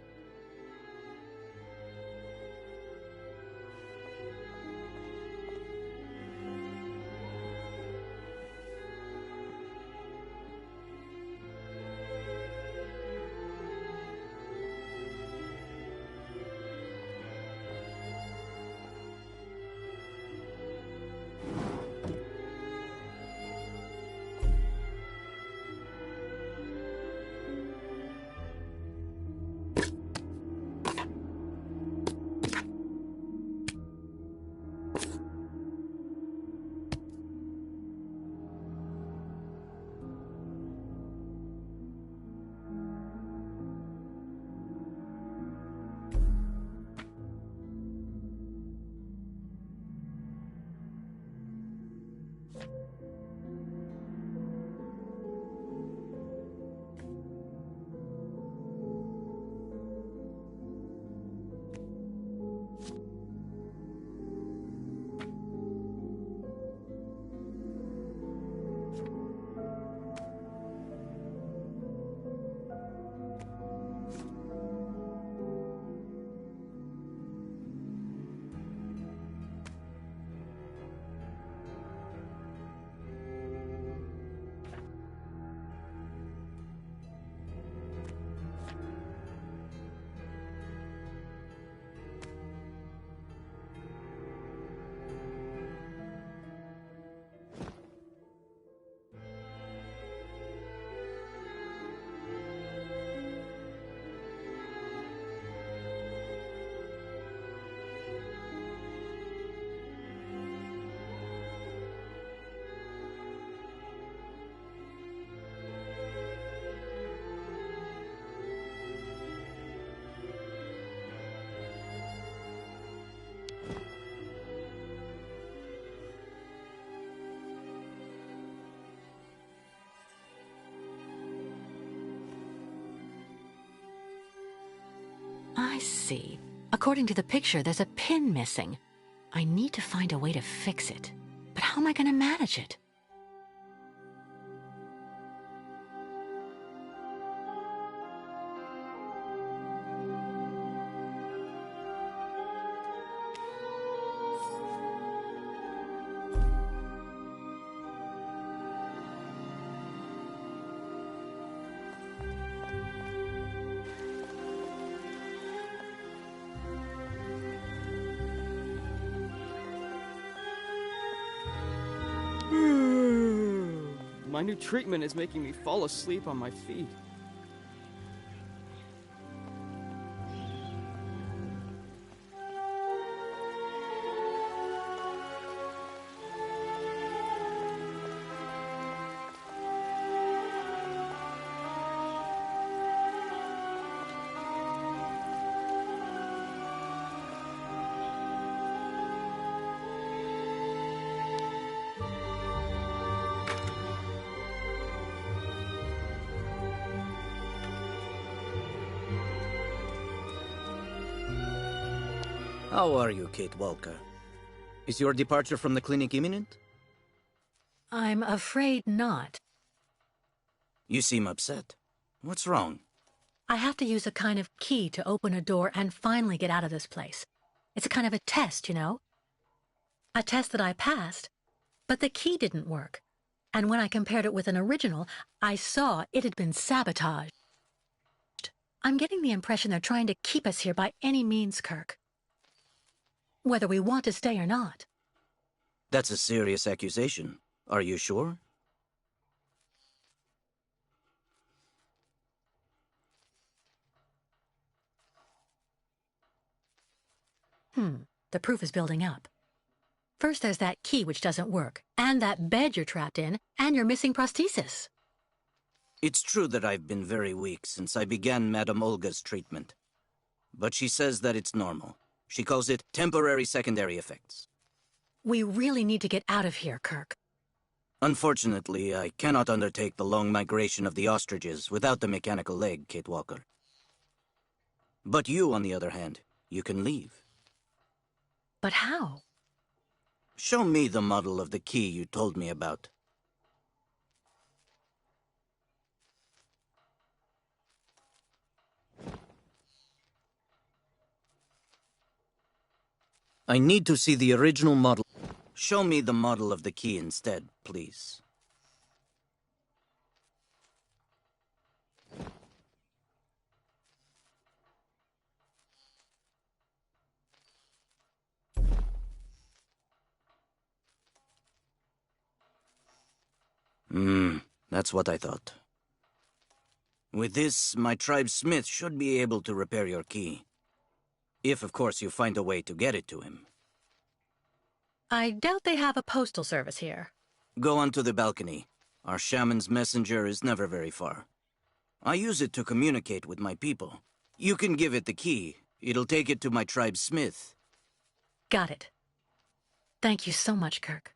[SPEAKER 2] I see. According to the picture, there's a pin missing. I need to find a way to fix it. But how am I going to manage it?
[SPEAKER 3] My new treatment is making me fall asleep on my feet.
[SPEAKER 1] How are you, Kate Walker? Is your departure from the clinic imminent?
[SPEAKER 2] I'm afraid not.
[SPEAKER 1] You seem upset. What's wrong?
[SPEAKER 2] I have to use a kind of key to open a door and finally get out of this place. It's a kind of a test, you know? A test that I passed, but the key didn't work. And when I compared it with an original, I saw it had been sabotaged. I'm getting the impression they're trying to keep us here by any means, Kirk. Whether we want to stay or not.
[SPEAKER 1] That's a serious accusation. Are you sure?
[SPEAKER 2] The proof is building up. First, there's that key which doesn't work, and that bed you're trapped in, and your missing prosthesis.
[SPEAKER 1] It's true that I've been very weak since I began Madame Olga's treatment. But she says that it's normal. She calls it temporary secondary effects.
[SPEAKER 2] We really need to get out of here, Kirk.
[SPEAKER 1] Unfortunately, I cannot undertake the long migration of the ostriches without the mechanical leg, Kate Walker. But you, on the other hand, you can leave.
[SPEAKER 2] But how?
[SPEAKER 1] Show me the model of the key you told me about. I need to see the original model. Show me the model of the key instead, please. That's what I thought. With this, my tribe's smith should be able to repair your key. If, of course, you find a way to get it to him.
[SPEAKER 2] I doubt they have a postal service here.
[SPEAKER 1] Go onto the balcony. Our shaman's messenger is never very far. I use it to communicate with my people. You can give it the key. It'll take it to my tribe's smith.
[SPEAKER 2] Got it. Thank you so much, Kirk.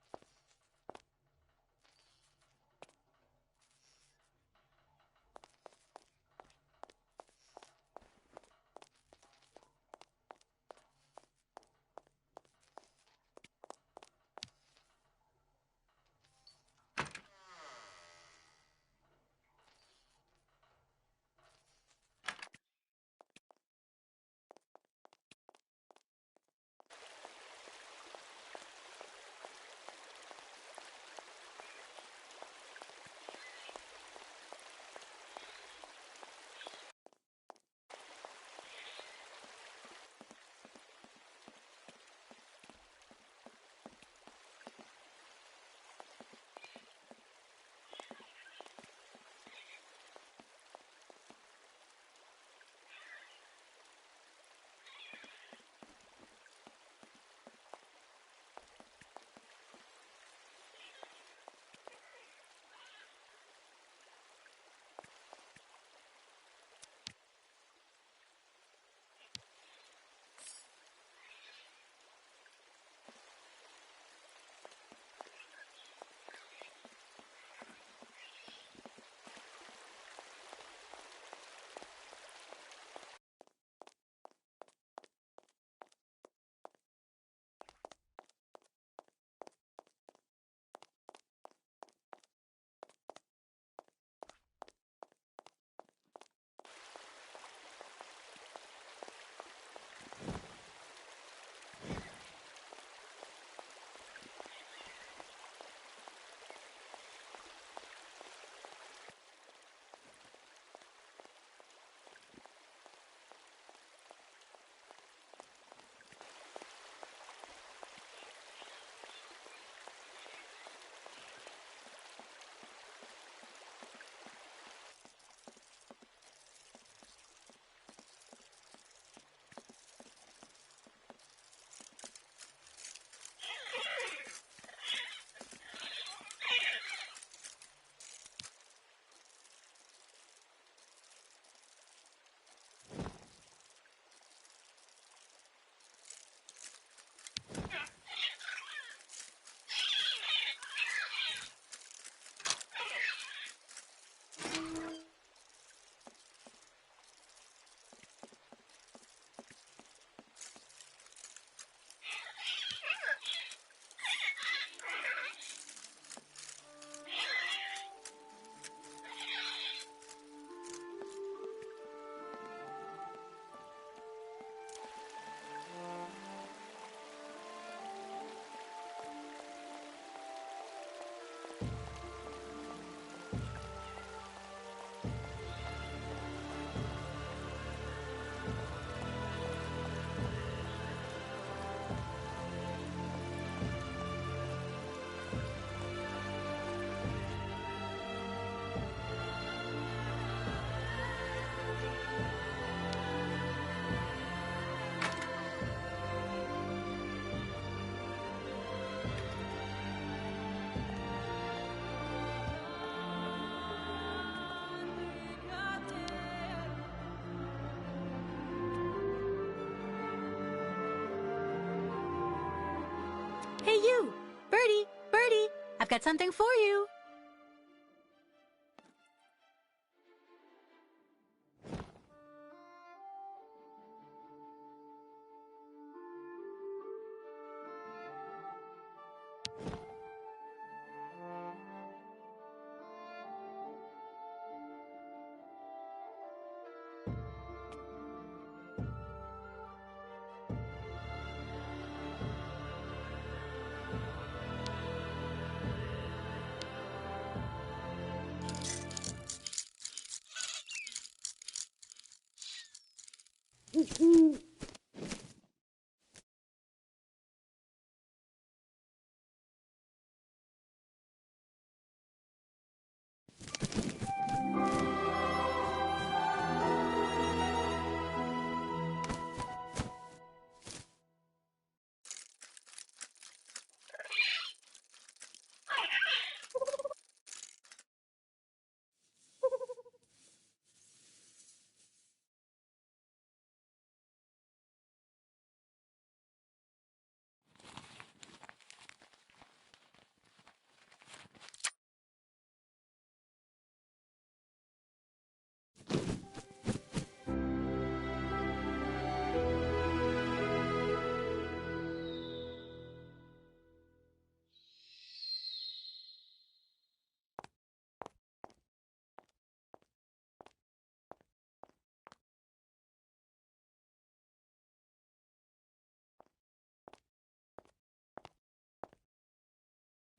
[SPEAKER 2] Hey, you! Birdie! Birdie! I've got something for you!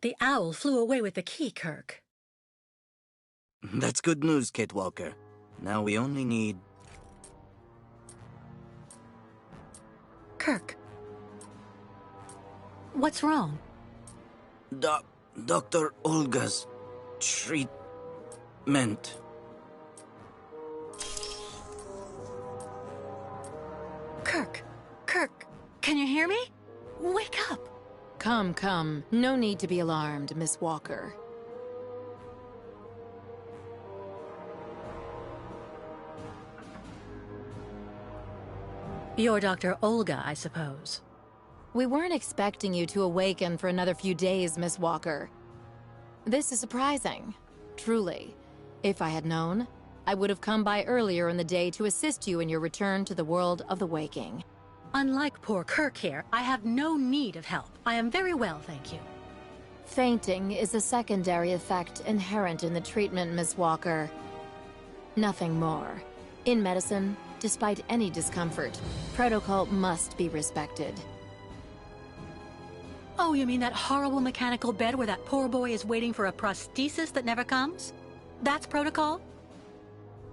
[SPEAKER 2] The owl flew away with the key, Kirk.
[SPEAKER 1] That's good news, Kate Walker. Now we only need...
[SPEAKER 2] Kirk. What's wrong?
[SPEAKER 1] Dr. Olga's treatment.
[SPEAKER 2] Kirk. Kirk, can you hear me? Wake up!
[SPEAKER 9] Come, come. No need to be alarmed, Miss Walker.
[SPEAKER 2] You're Dr. Olga, I suppose.
[SPEAKER 9] We weren't expecting you to awaken for another few days, Miss Walker. This is surprising. Truly. If I had known, I would have come by earlier in the day to assist you in your return to the world of the waking.
[SPEAKER 2] Unlike poor Kirk here, I have no need of help. I am very well, thank you.
[SPEAKER 9] Fainting is a secondary effect inherent in the treatment, Miss Walker. Nothing more. In medicine, despite any discomfort, protocol must be respected.
[SPEAKER 2] Oh, you mean that horrible mechanical bed where that poor boy is waiting for a prosthesis that never comes? That's protocol?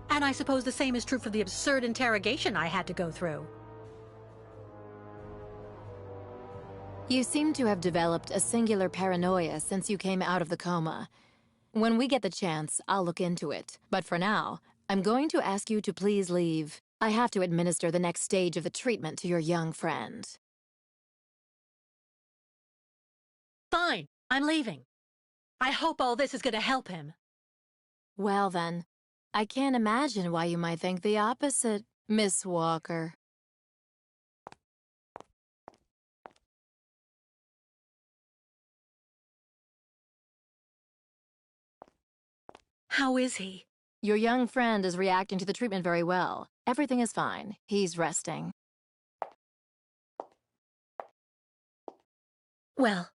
[SPEAKER 2] And I suppose the same is true for the absurd interrogation I had to go through.
[SPEAKER 9] You seem to have developed a singular paranoia since you came out of the coma. When we get the chance, I'll look into it. But for now, I'm going to ask you to please leave. I have to administer the next stage of the treatment to your young friend.
[SPEAKER 2] Fine, I'm leaving. I hope all this is going to help him.
[SPEAKER 9] Well then, I can't imagine why you might think the opposite, Miss Walker.
[SPEAKER 2] How is he?
[SPEAKER 9] Your young friend is reacting to the treatment very well. Everything is fine. He's resting.
[SPEAKER 2] Well,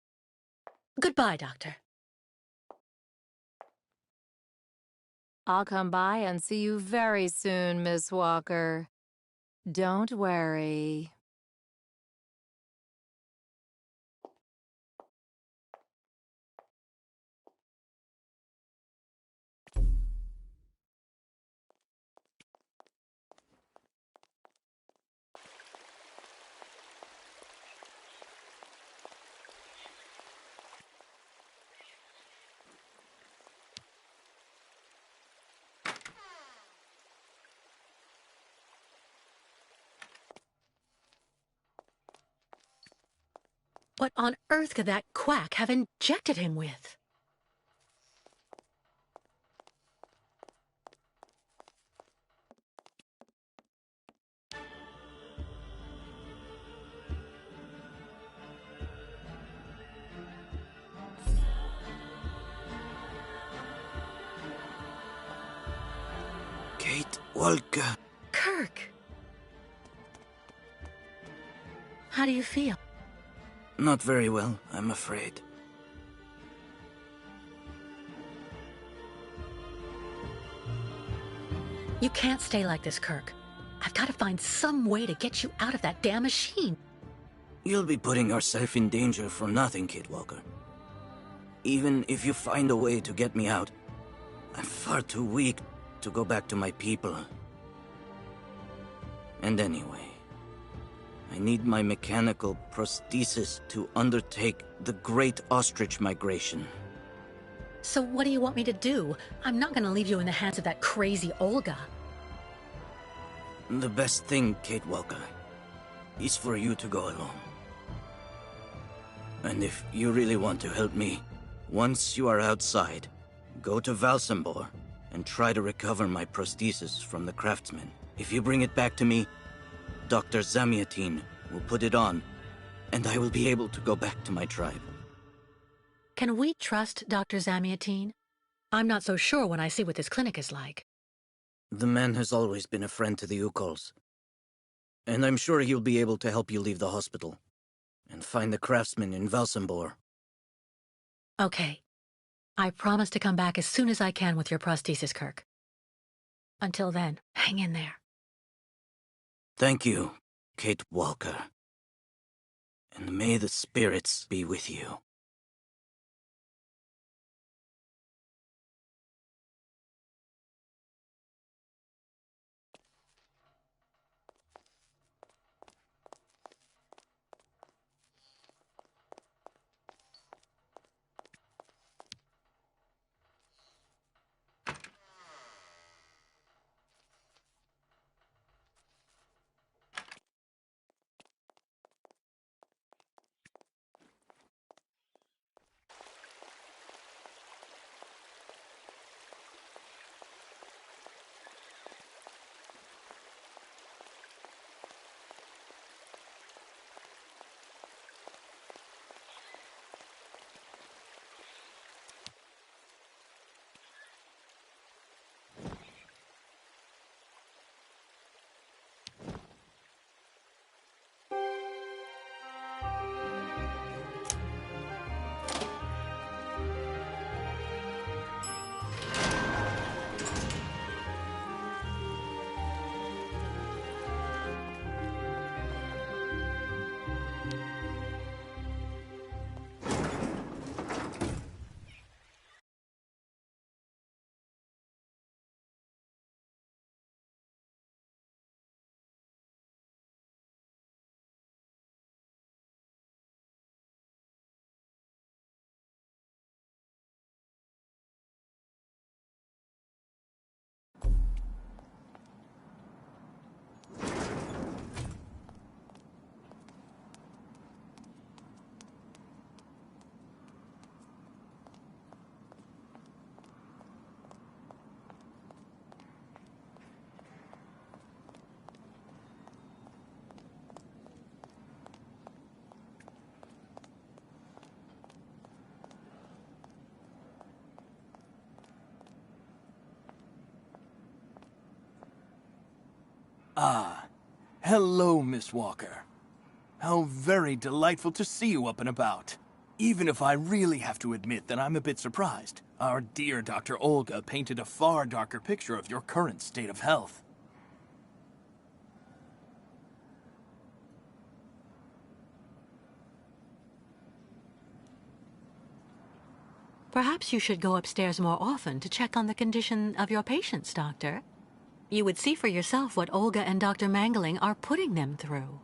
[SPEAKER 2] goodbye, Doctor.
[SPEAKER 9] I'll come by and see you very soon, Miss Walker. Don't worry.
[SPEAKER 2] What on earth could that quack have injected him with?
[SPEAKER 1] Walker.
[SPEAKER 2] Kirk! How do you feel?
[SPEAKER 1] Not very well, I'm afraid.
[SPEAKER 2] You can't stay like this, Kirk. I've got to find some way to get you out of that damn machine.
[SPEAKER 1] You'll be putting yourself in danger for nothing, Kid Walker. Even if you find a way to get me out, I'm far too weak to go back to my people. And anyway, I need my mechanical prosthesis to undertake the Great Ostrich Migration.
[SPEAKER 2] So what do you want me to do? I'm not going to leave you in the hands of that crazy Olga.
[SPEAKER 1] The best thing, Kate Walker, is for you to go alone. And if you really want to help me, once you are outside, go to Valsambor and try to recover my prosthesis from the craftsman. If you bring it back to me, Dr. Zamiatin will put it on, and I will be able to go back to my tribe.
[SPEAKER 2] Can we trust Dr. Zamiatin? I'm not so sure when I see what this clinic is like.
[SPEAKER 1] The man has always been a friend to the Ukols, and I'm sure he'll be able to help you leave the hospital and find the craftsman in Valsambor.
[SPEAKER 2] Okay. I promise to come back as soon as I can with your prosthesis, Kirk. Until then, hang in there.
[SPEAKER 1] Thank you, Kate Walker. And may the spirits be with you.
[SPEAKER 5] Ah, hello, Miss Walker. How very delightful to see you up and about. Even if I really have to admit that I'm a bit surprised. Our dear Dr. Olga painted a far darker picture of your current state of health.
[SPEAKER 2] Perhaps you should go upstairs more often to check on the condition of your patients, Doctor. You would see for yourself what Olga and Dr. Mangling are putting them through.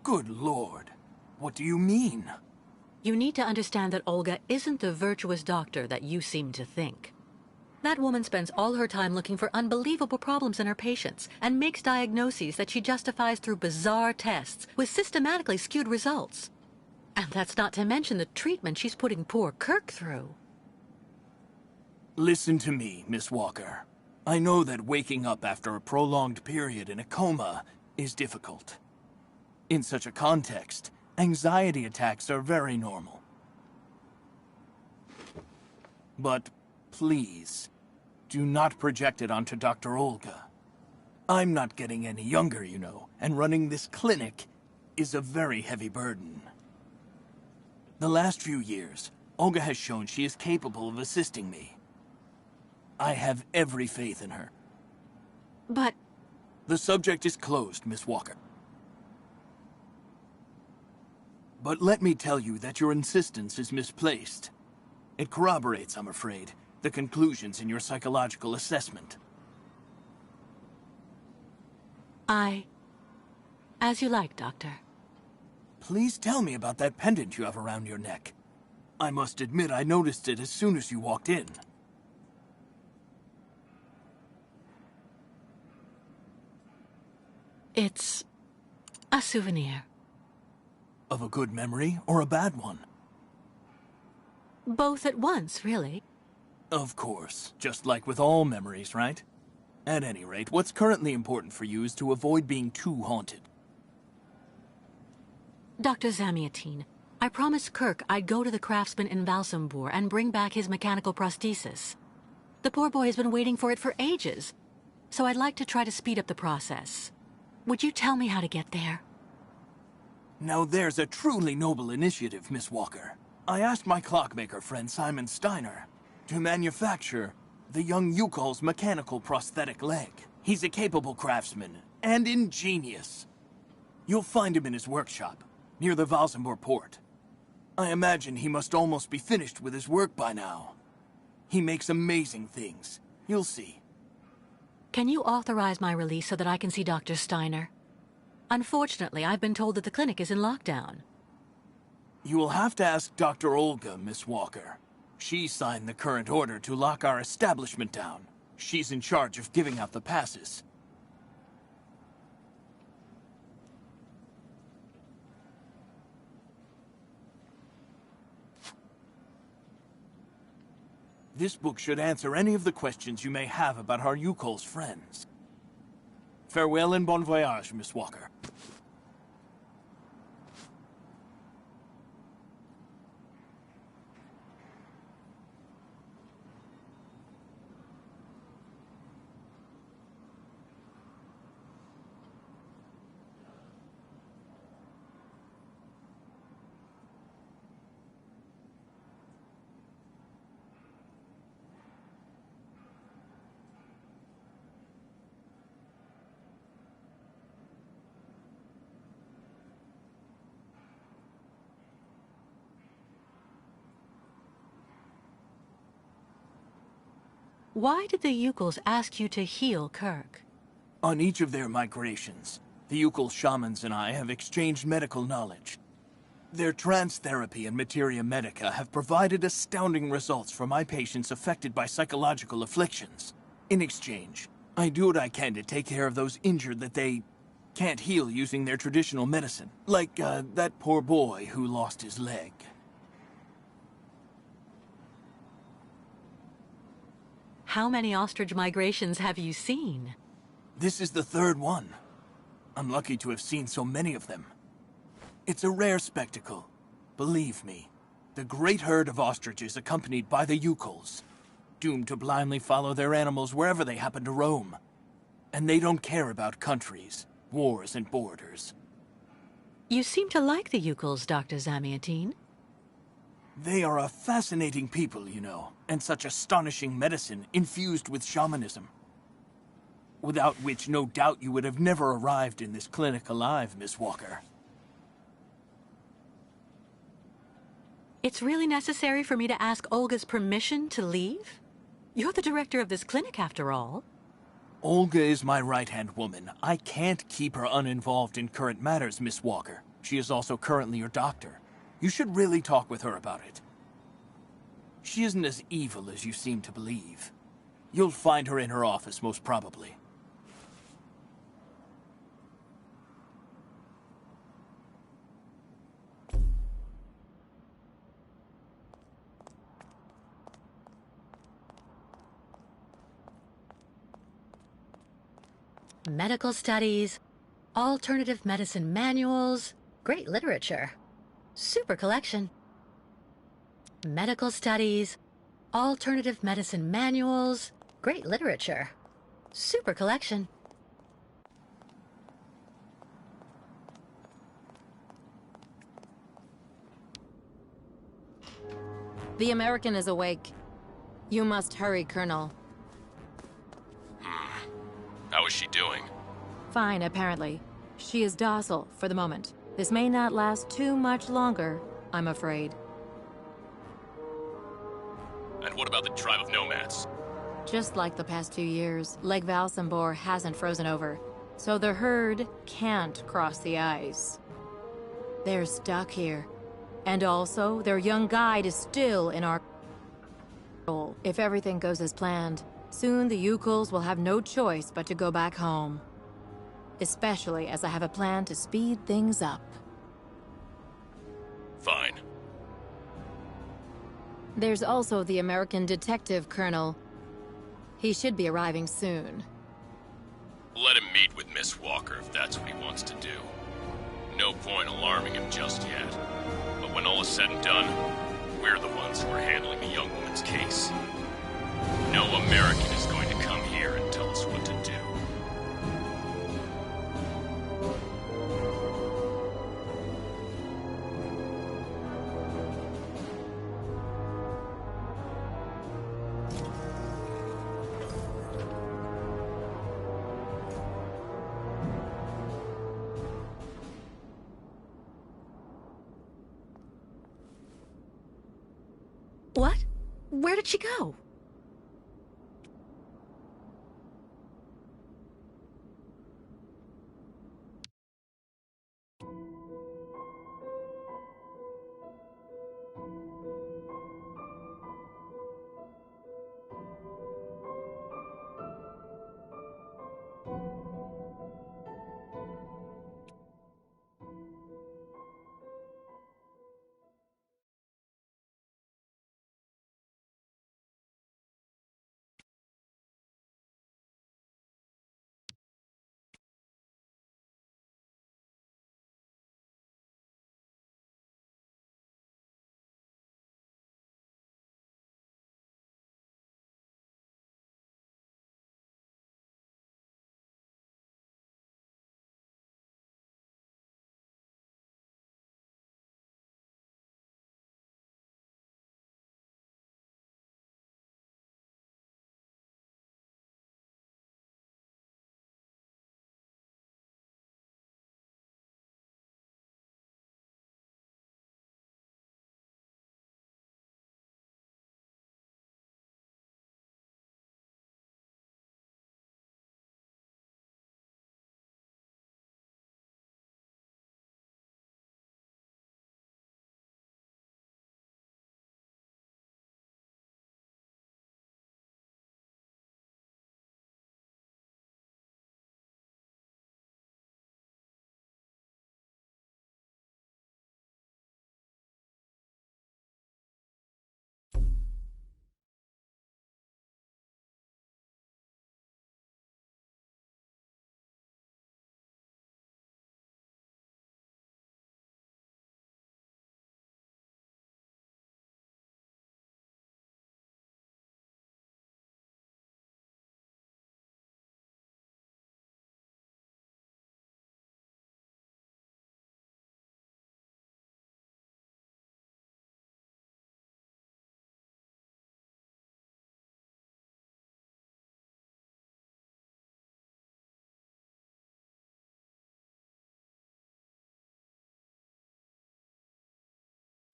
[SPEAKER 5] Good Lord. What do you mean?
[SPEAKER 2] You need to understand that Olga isn't the virtuous doctor that you seem to think. That woman spends all her time looking for unbelievable problems in her patients and makes diagnoses that she justifies through bizarre tests with systematically skewed results. And that's not to mention the treatment she's putting poor Kirk through.
[SPEAKER 5] Listen to me, Miss Walker. I know that waking up after a prolonged period in a coma is difficult. In such a context, anxiety attacks are very normal. But please, do not project it onto Dr. Olga. I'm not getting any younger, you know, and running this clinic is a very heavy burden. The last few years, Olga has shown she is capable of assisting me. I have every faith in her.
[SPEAKER 2] But...
[SPEAKER 5] The subject is closed, Miss Walker. But let me tell you that your insistence is misplaced. It corroborates, I'm afraid, the conclusions in your psychological assessment.
[SPEAKER 2] As you like, Doctor.
[SPEAKER 5] Please tell me about that pendant you have around your neck. I must admit I noticed it as soon as you walked in.
[SPEAKER 2] It's a souvenir.
[SPEAKER 5] Of a good memory or a bad one?
[SPEAKER 2] Both at once, really.
[SPEAKER 5] Of course, just like with all memories, right? At any rate, what's currently important for you is to avoid being too haunted.
[SPEAKER 2] Dr. Zamiatine, I promised Kirk I'd go to the craftsman in Valsambur and bring back his mechanical prosthesis. The poor boy has been waiting for it for ages, so I'd like to try to speed up the process. Would you tell me how to get there?
[SPEAKER 5] Now there's a truly noble initiative, Miss Walker. I asked my clockmaker friend Simon Steiner to manufacture the young Yukal's mechanical prosthetic leg. He's a capable craftsman and ingenious. You'll find him in his workshop, near the Valsambur port. I imagine he must almost be finished with his work by now. He makes amazing things. You'll see.
[SPEAKER 2] Can you authorize my release so that I can see Dr. Steiner? Unfortunately, I've been told that the clinic is in lockdown.
[SPEAKER 5] You will have to ask Dr. Olga, Miss Walker. She signed the current order to lock our establishment down. She's in charge of giving out the passes. This book should answer any of the questions you may have about our Yukal's friends. Farewell and bon voyage, Miss Walker.
[SPEAKER 2] Why did the Yukals ask you to heal Kirk?
[SPEAKER 5] On each of their migrations, the Yukal shamans and I have exchanged medical knowledge. Their trance therapy and materia medica have provided astounding results for my patients affected by psychological afflictions. In exchange, I do what I can to take care of those injured that they can't heal using their traditional medicine. Like, that poor boy who lost his leg.
[SPEAKER 2] How many ostrich migrations have you seen?
[SPEAKER 5] This is the third one. I'm lucky to have seen so many of them. It's a rare spectacle. Believe me, the great herd of ostriches accompanied by the Yukals, doomed to blindly follow their animals wherever they happen to roam. And they don't care about countries, wars, and borders.
[SPEAKER 2] You seem to like the Yukals, Dr. Zamiatine.
[SPEAKER 5] They are a fascinating people, you know, and such astonishing medicine infused with shamanism. Without which, no doubt, you would have never arrived in this clinic alive, Miss Walker.
[SPEAKER 2] It's really necessary for me to ask Olga's permission to leave? You're the director of this clinic, after all.
[SPEAKER 5] Olga is my right-hand woman. I can't keep her uninvolved in current matters, Miss Walker. She is also currently your doctor. You should really talk with her about it. She isn't as evil as you seem to believe. You'll find her in her office, most probably.
[SPEAKER 2] Medical studies, alternative medicine manuals, great literature. Super collection. Medical studies, alternative medicine manuals, great literature. Super collection.
[SPEAKER 9] The American is awake. You must hurry, Colonel.
[SPEAKER 6] How is she doing?
[SPEAKER 9] Fine, apparently. She is docile for the moment. This may not last too much longer, I'm afraid.
[SPEAKER 6] And what about the tribe of nomads?
[SPEAKER 9] Just like the past 2 years, Lake Valsambor hasn't frozen over, so the herd can't cross the ice. They're stuck here. And also, their young guide is still in our control. If everything goes as planned, soon the Yukuls will have no choice but to go back home. Especially as I have a plan to speed things up.
[SPEAKER 6] Fine.
[SPEAKER 9] There's also the American detective, Colonel. He should be arriving soon.
[SPEAKER 6] Let him meet with Miss Walker if that's what he wants to do. No point alarming him just yet. But when all is said and done, we're the ones who are handling the young woman's case. No American is going to come here and tell us what to do.
[SPEAKER 2] What? Where did she go?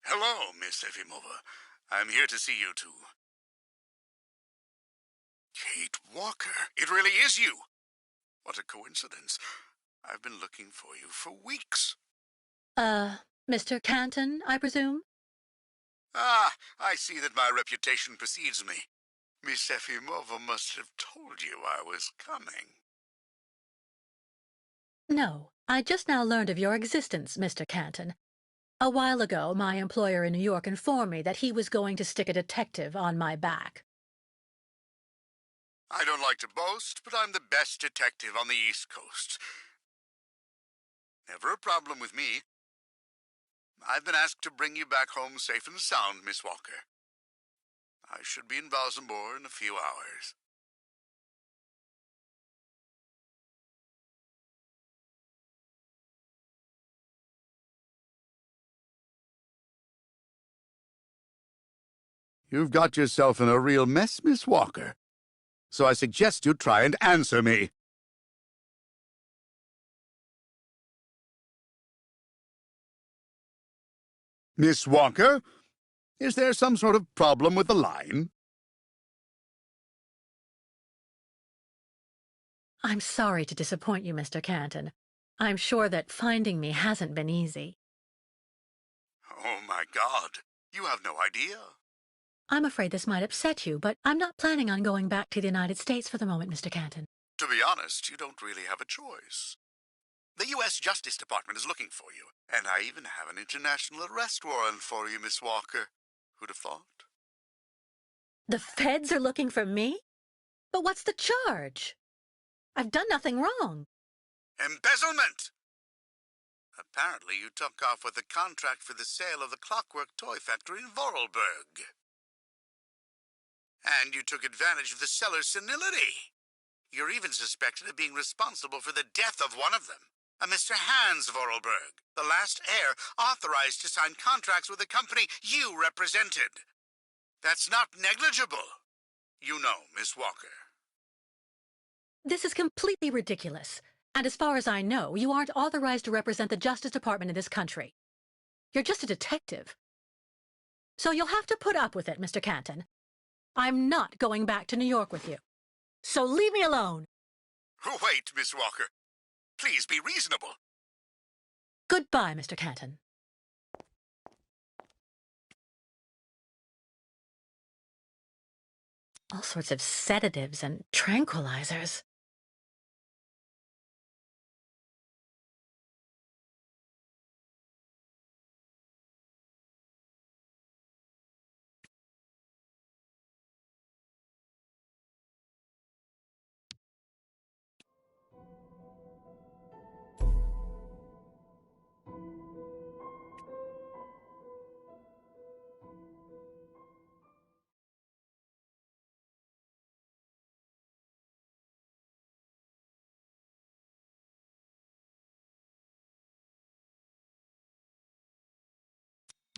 [SPEAKER 4] Hello, Miss Efimova. I'm here to see you too. Kate Walker. It really is you. What a coincidence. I've been looking for you for weeks.
[SPEAKER 2] Mr. Canton, I presume?
[SPEAKER 4] Ah, I see that my reputation precedes me. Miss Efimova must have told you I was coming.
[SPEAKER 2] No, I just now learned of your existence, Mr. Canton. A while ago, my employer in New York informed me that he was going to stick a detective on my back.
[SPEAKER 4] I don't like to boast, but I'm the best detective on the East Coast. Never a problem with me. I've been asked to bring you back home safe and sound, Miss Walker. I should be in Valsambor in a few hours. You've got yourself in a real mess, Miss Walker. So I suggest you try and answer me. Miss Walker, is there some sort of problem with the line?
[SPEAKER 2] I'm sorry to disappoint you, Mr. Canton. I'm sure that finding me hasn't been easy.
[SPEAKER 4] Oh, my God. You have no idea.
[SPEAKER 2] I'm afraid this might upset you, but I'm not planning on going back to the United States for the moment, Mr. Canton.
[SPEAKER 4] To be honest, you don't really have a choice. The U.S. Justice Department is looking for you, and I even have an international arrest warrant for you, Miss Walker. Who'd have thought?
[SPEAKER 2] The feds are looking for me? But what's the charge? I've done nothing wrong.
[SPEAKER 4] Embezzlement! Apparently you took off with a contract for the sale of the Clockwork Toy Factory in Vorarlberg. And you took advantage of the seller's senility. You're even suspected of being responsible for the death of one of them, a Mr. Hans Vorarlberg, the last heir authorized to sign contracts with the company you represented. That's not negligible. You know, Miss Walker.
[SPEAKER 2] This is completely ridiculous. And as far as I know, you aren't authorized to represent the Justice Department in this country. You're just a detective. So you'll have to put up with it, Mr. Canton. I'm not going back to New York with you. So leave me alone.
[SPEAKER 4] Wait, Miss Walker. Please be reasonable.
[SPEAKER 2] Goodbye, Mr. Canton. All sorts of sedatives and tranquilizers.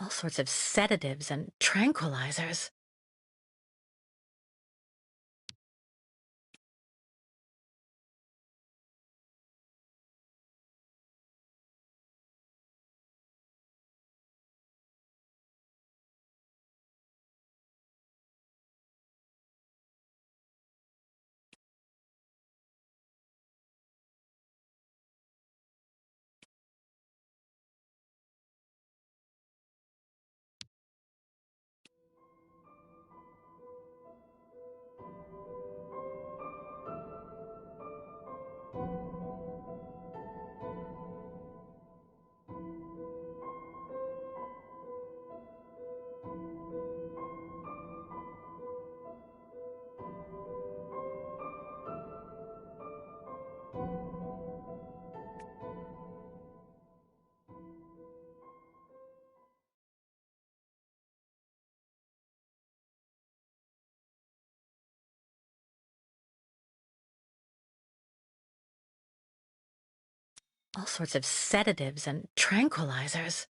[SPEAKER 2] All sorts of sedatives and tranquilizers. All sorts of sedatives and tranquilizers.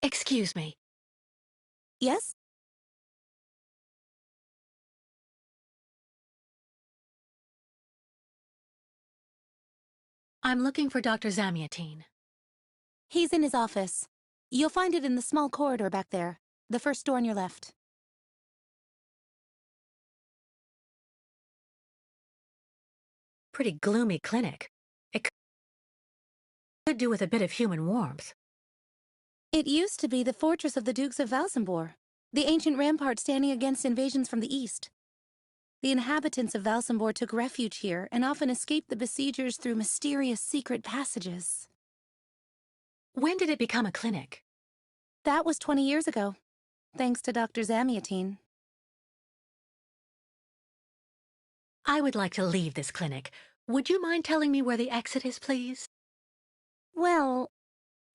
[SPEAKER 2] Excuse me.
[SPEAKER 10] Yes?
[SPEAKER 2] I'm looking for Dr. Zamiatine.
[SPEAKER 10] He's in his office. You'll find it in the small corridor back there. The first door on your left.
[SPEAKER 2] Pretty gloomy clinic. It could do with a bit of human warmth.
[SPEAKER 10] It used to be the fortress of the Dukes of Valsambor, the ancient rampart standing against invasions from the east. The inhabitants of Valsambor took refuge here and often escaped the besiegers through mysterious secret passages.
[SPEAKER 2] When did it become a clinic?
[SPEAKER 10] That was 20 years ago, thanks to Dr. Zamiatine.
[SPEAKER 2] I would like to leave this clinic. Would you mind telling me where the exit is, please?
[SPEAKER 10] Well,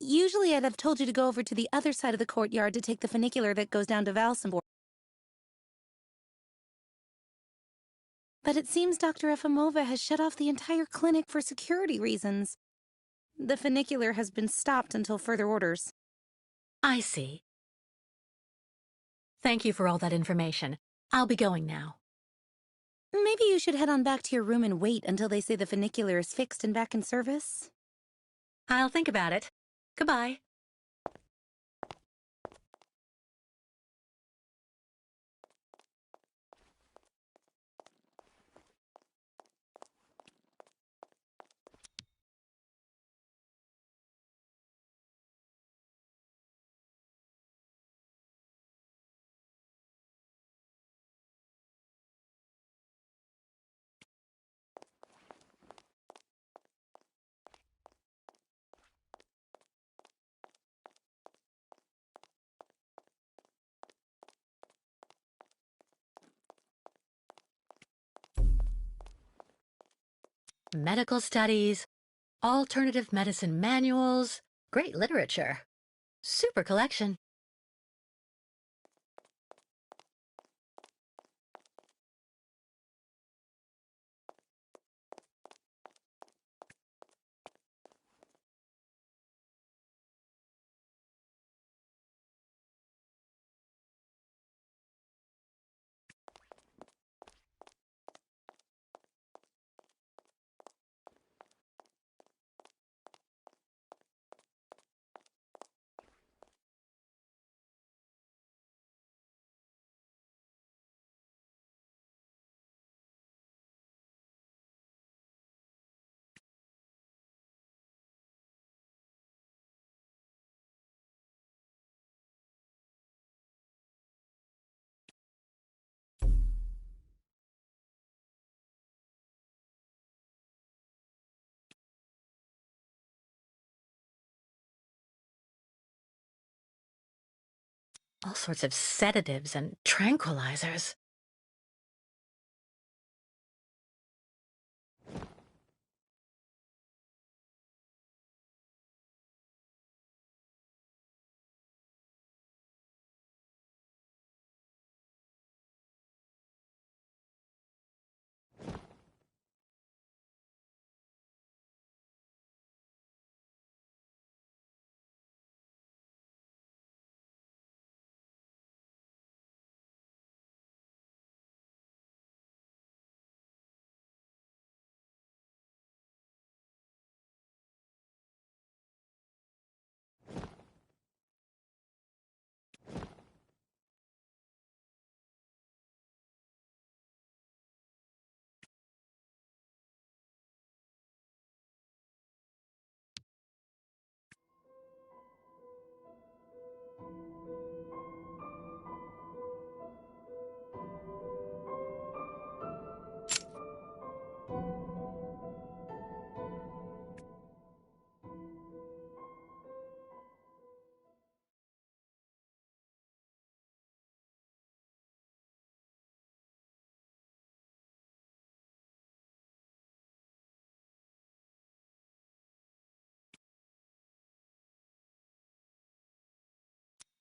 [SPEAKER 10] usually I'd have told you to go over to the other side of the courtyard to take the funicular that goes down to Valsambor. But it seems Dr. Efimova has shut off the entire clinic for security reasons. The funicular has been stopped until further orders.
[SPEAKER 2] I see. Thank you for all that information. I'll be going now.
[SPEAKER 10] Maybe you should head on back to your room and wait until they say the funicular is fixed and back in service.
[SPEAKER 2] I'll think about it. Goodbye. Medical studies, alternative medicine manuals, great literature. Super collection. All sorts of sedatives and tranquilizers.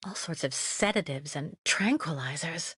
[SPEAKER 2] All sorts of sedatives and tranquilizers.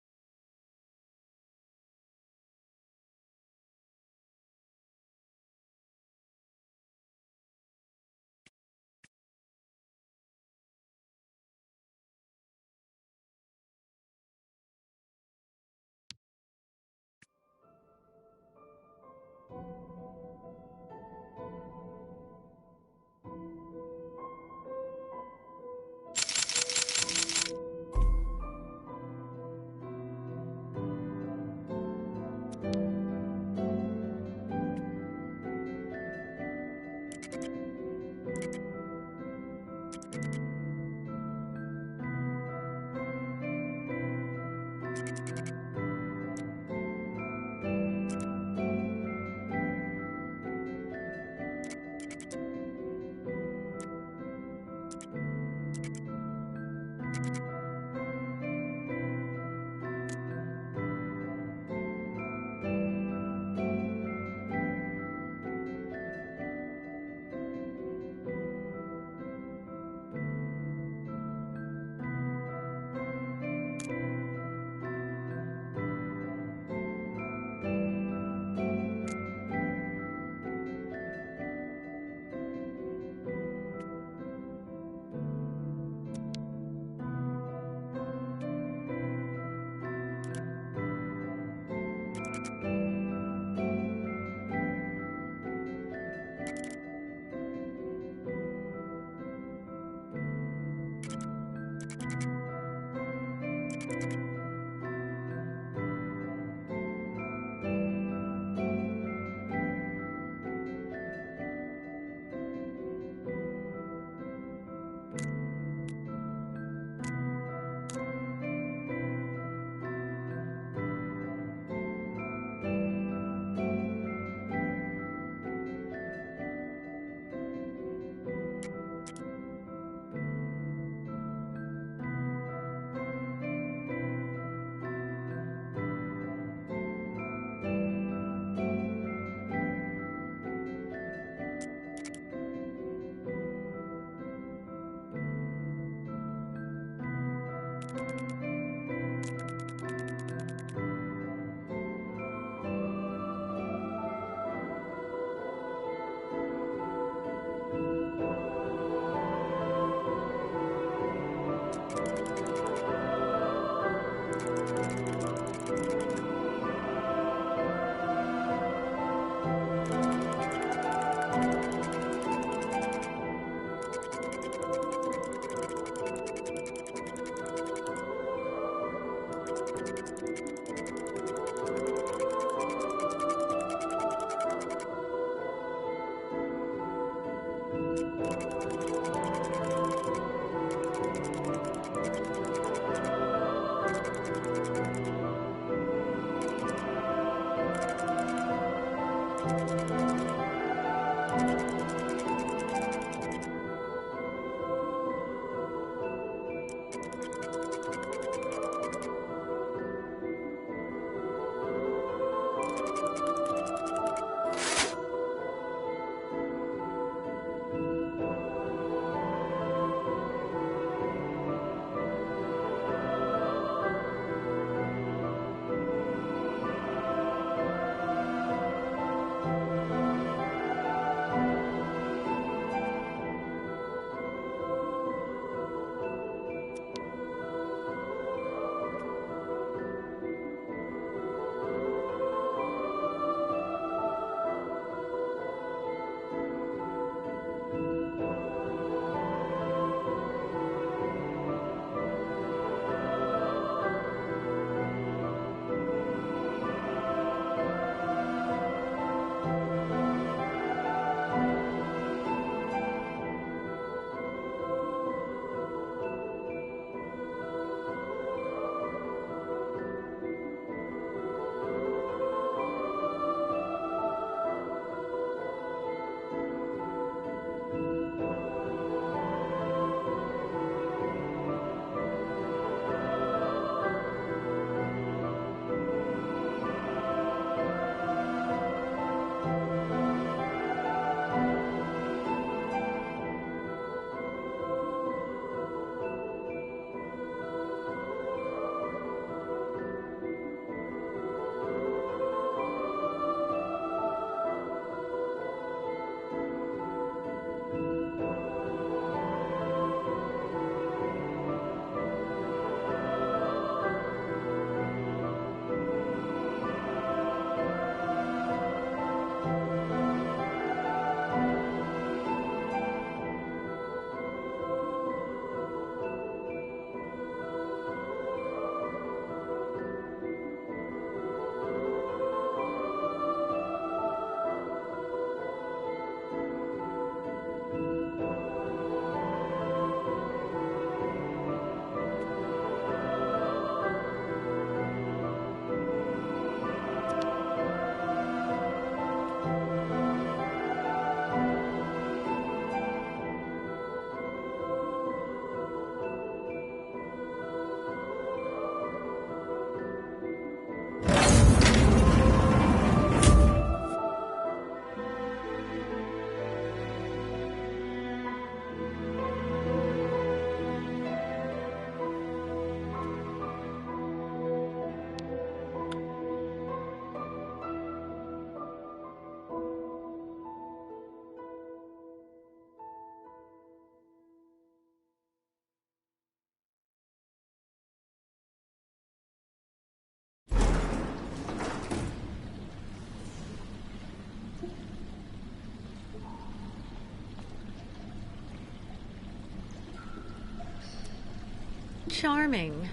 [SPEAKER 2] charming.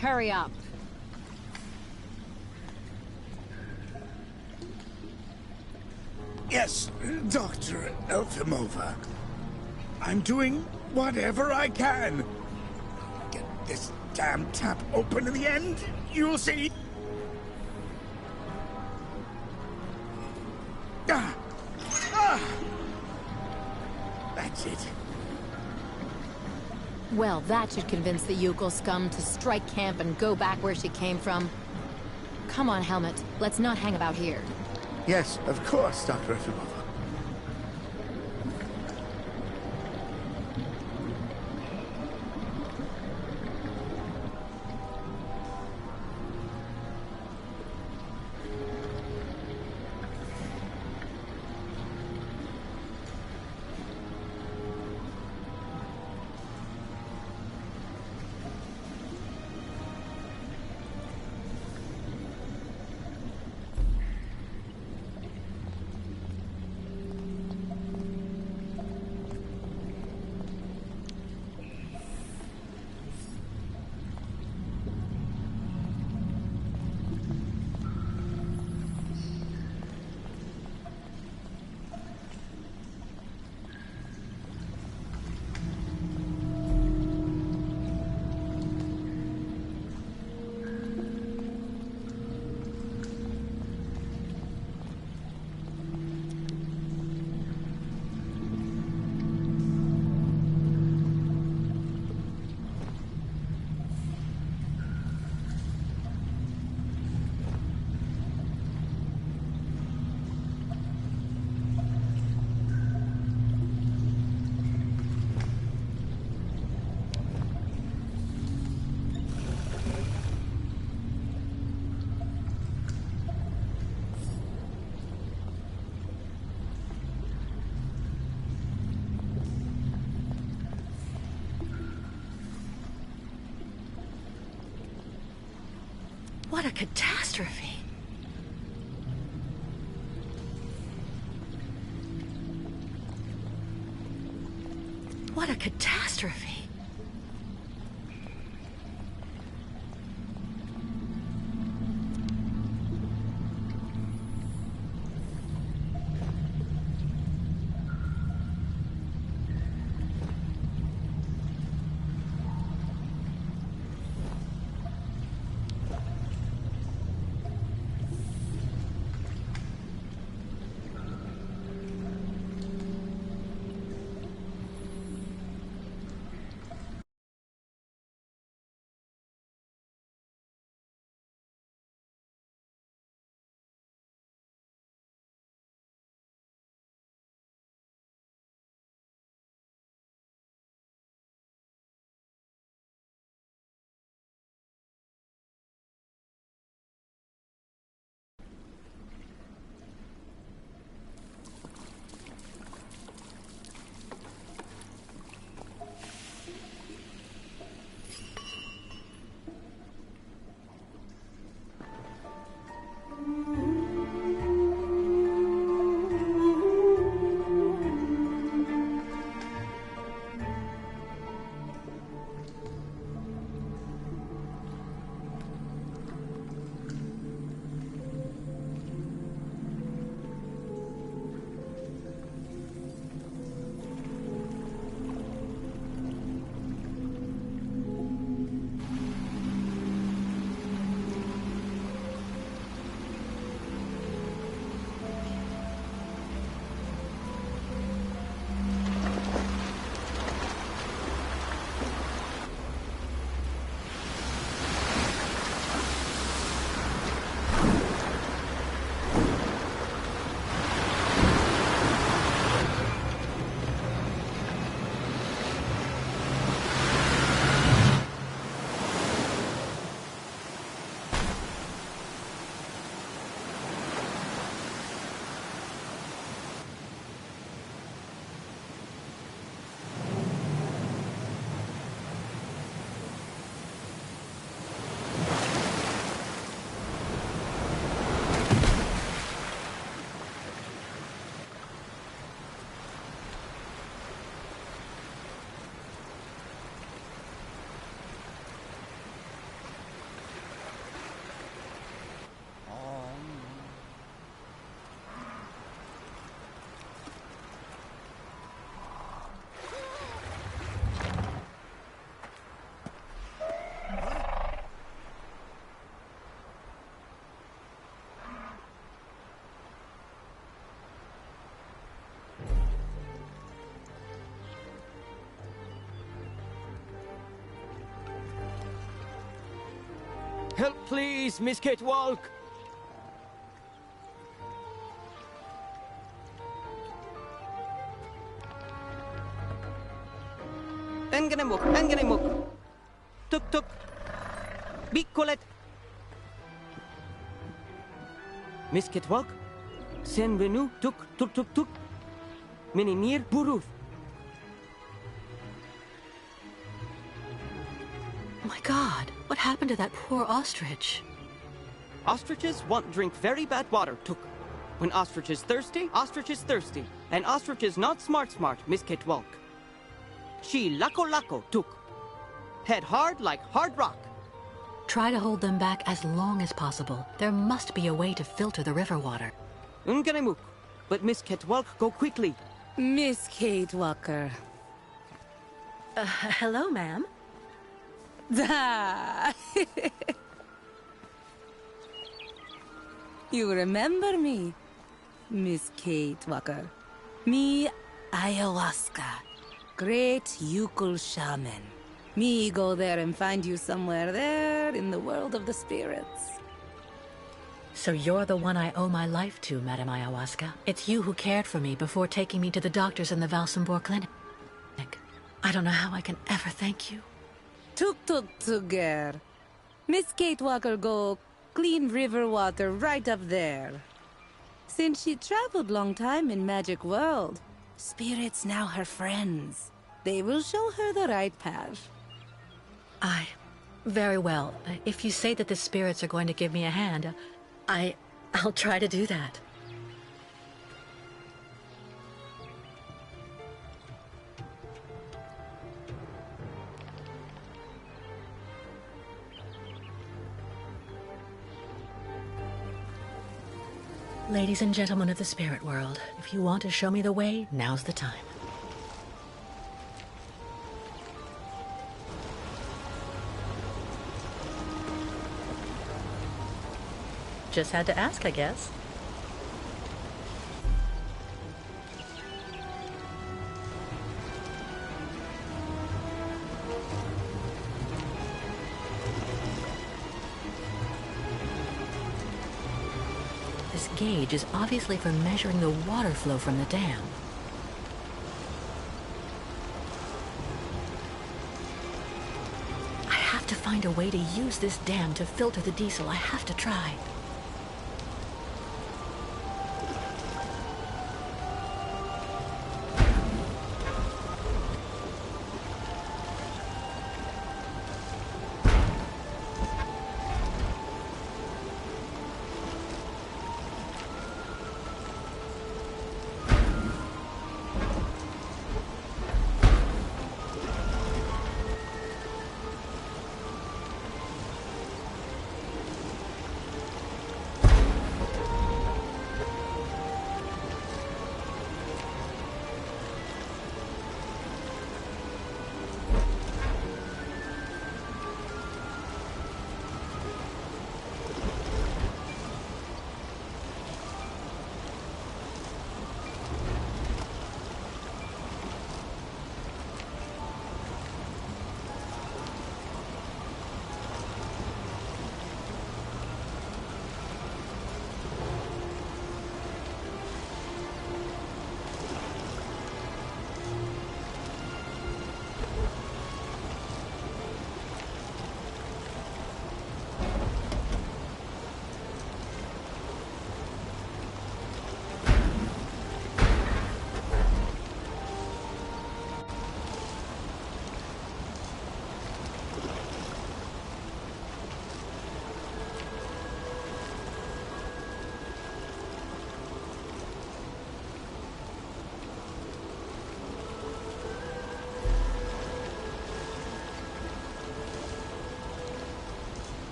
[SPEAKER 9] Hurry up.
[SPEAKER 4] Yes, Dr. Elfimova. I'm doing whatever I can. Get this damn tap open in the end, you'll see. Ah! Ah! That's it.
[SPEAKER 9] Well, that should convince the Yukon scum to strike camp and go back where she came from. Come on, Helmet. Let's not hang about here.
[SPEAKER 4] Yes, of course, Dr. Efimova.
[SPEAKER 2] What a catastrophe. What a catastrophe.
[SPEAKER 3] Help, please, Miss Catewalk! Engenemuk! Tuk! Bikkolet! Miss Catewalk? Sen venu tuk! Meninir Buruth!
[SPEAKER 2] My God, what happened to that poor ostrich?
[SPEAKER 3] Ostriches want drink very bad water, Tuk. When ostrich is thirsty, And ostrich is not smart, Miss Catewalk. She lako, Tuk. Head hard like hard rock.
[SPEAKER 2] Try to hold them back as long as possible. There must be a way to filter the river water.
[SPEAKER 3] Unganemuk. But Miss Catewalk, go quickly.
[SPEAKER 10] Miss Kate Walker.
[SPEAKER 2] Hello, ma'am.
[SPEAKER 10] You remember me, Miss Kate Walker. Me, ayahuasca. Great Yukul shaman. Me go there and find you somewhere there in the world of the spirits.
[SPEAKER 2] So you're the one I owe my life to, Madame Ayahuasca. It's you who cared for me before taking me to the doctors in the Valsambor clinic. I don't know how I can ever thank you.
[SPEAKER 10] Tuk girl. Miss Kate Walker go clean river water right up there. Since she traveled long time in magic world, spirits now her friends. They will show her the right path.
[SPEAKER 2] Very well. If you say that the spirits are going to give me a hand, I'll try to do that. Ladies and gentlemen of the spirit world, if you want to show me the way, now's the time. Just had to ask, I guess. This gauge is obviously for measuring the water flow from the dam. I have to find a way to use this dam to filter the diesel. I have to try.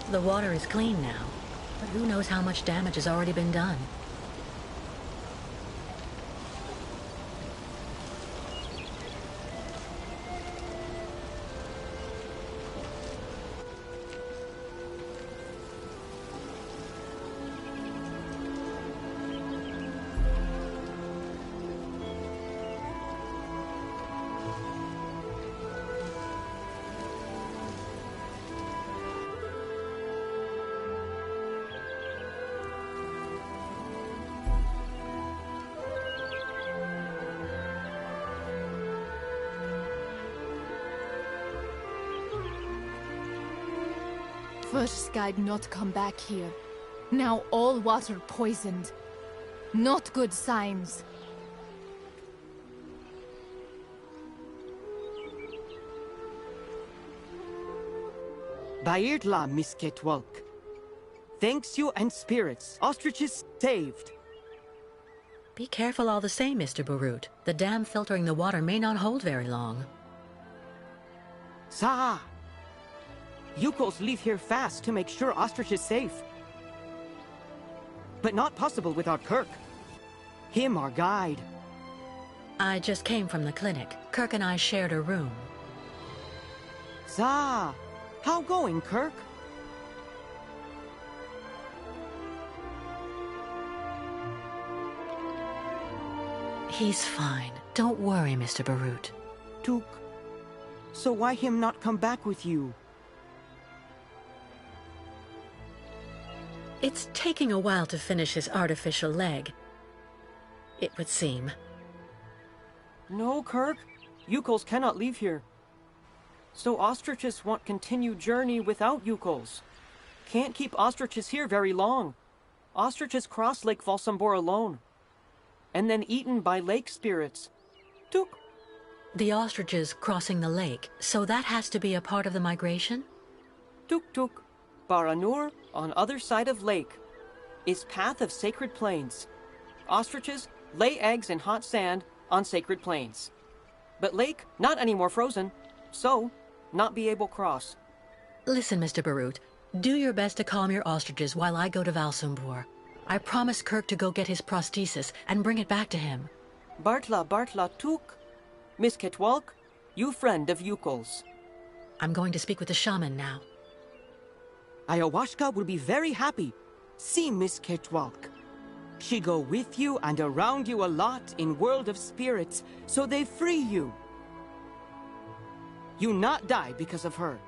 [SPEAKER 2] The water is clean now, but who knows how much damage has already been done.
[SPEAKER 11] First guide not come back here. Now all water poisoned. Not good signs.
[SPEAKER 12] Bairtla, Miss Ketwalk. Thanks you and spirits. Ostriches saved.
[SPEAKER 2] Be careful all the same, Mr. Barut. The dam filtering the water may not hold very long.
[SPEAKER 12] Sa! Yukos leave here fast to make sure Ostrich is safe. But not possible without Kirk. Him our guide.
[SPEAKER 2] I just came from the clinic. Kirk and I shared a room.
[SPEAKER 12] Sa! How going, Kirk?
[SPEAKER 2] He's fine. Don't worry, Mr. Barut.
[SPEAKER 12] Took. So why him not come back with you?
[SPEAKER 2] It's taking a while to finish his artificial leg. It would seem.
[SPEAKER 3] No, Kirk. Yukos cannot leave here. So ostriches want continued journey without Yukos. Can't keep ostriches here very long. Ostriches cross Lake Valsambor alone. And then eaten by lake spirits. Tuk.
[SPEAKER 2] The ostriches crossing the lake, so that has to be a part of the migration?
[SPEAKER 3] Tuk tuk. Baranur, on other side of lake, is path of sacred plains. Ostriches lay eggs in hot sand on sacred plains. But lake, not anymore frozen, so not be able cross.
[SPEAKER 2] Listen, Mr. Barut, do your best to calm your ostriches while I go to Valsambor. I promised Kirk to go get his prosthesis and bring it back to him.
[SPEAKER 3] Bartla tuk. Miss Ketwalk, you friend of Yukos.
[SPEAKER 2] I'm going to speak with the shaman now.
[SPEAKER 12] Ayahuasca will be very happy. See Miss Ketwalk. She go with you and around you a lot in world of spirits, so they free you. You not die because of her.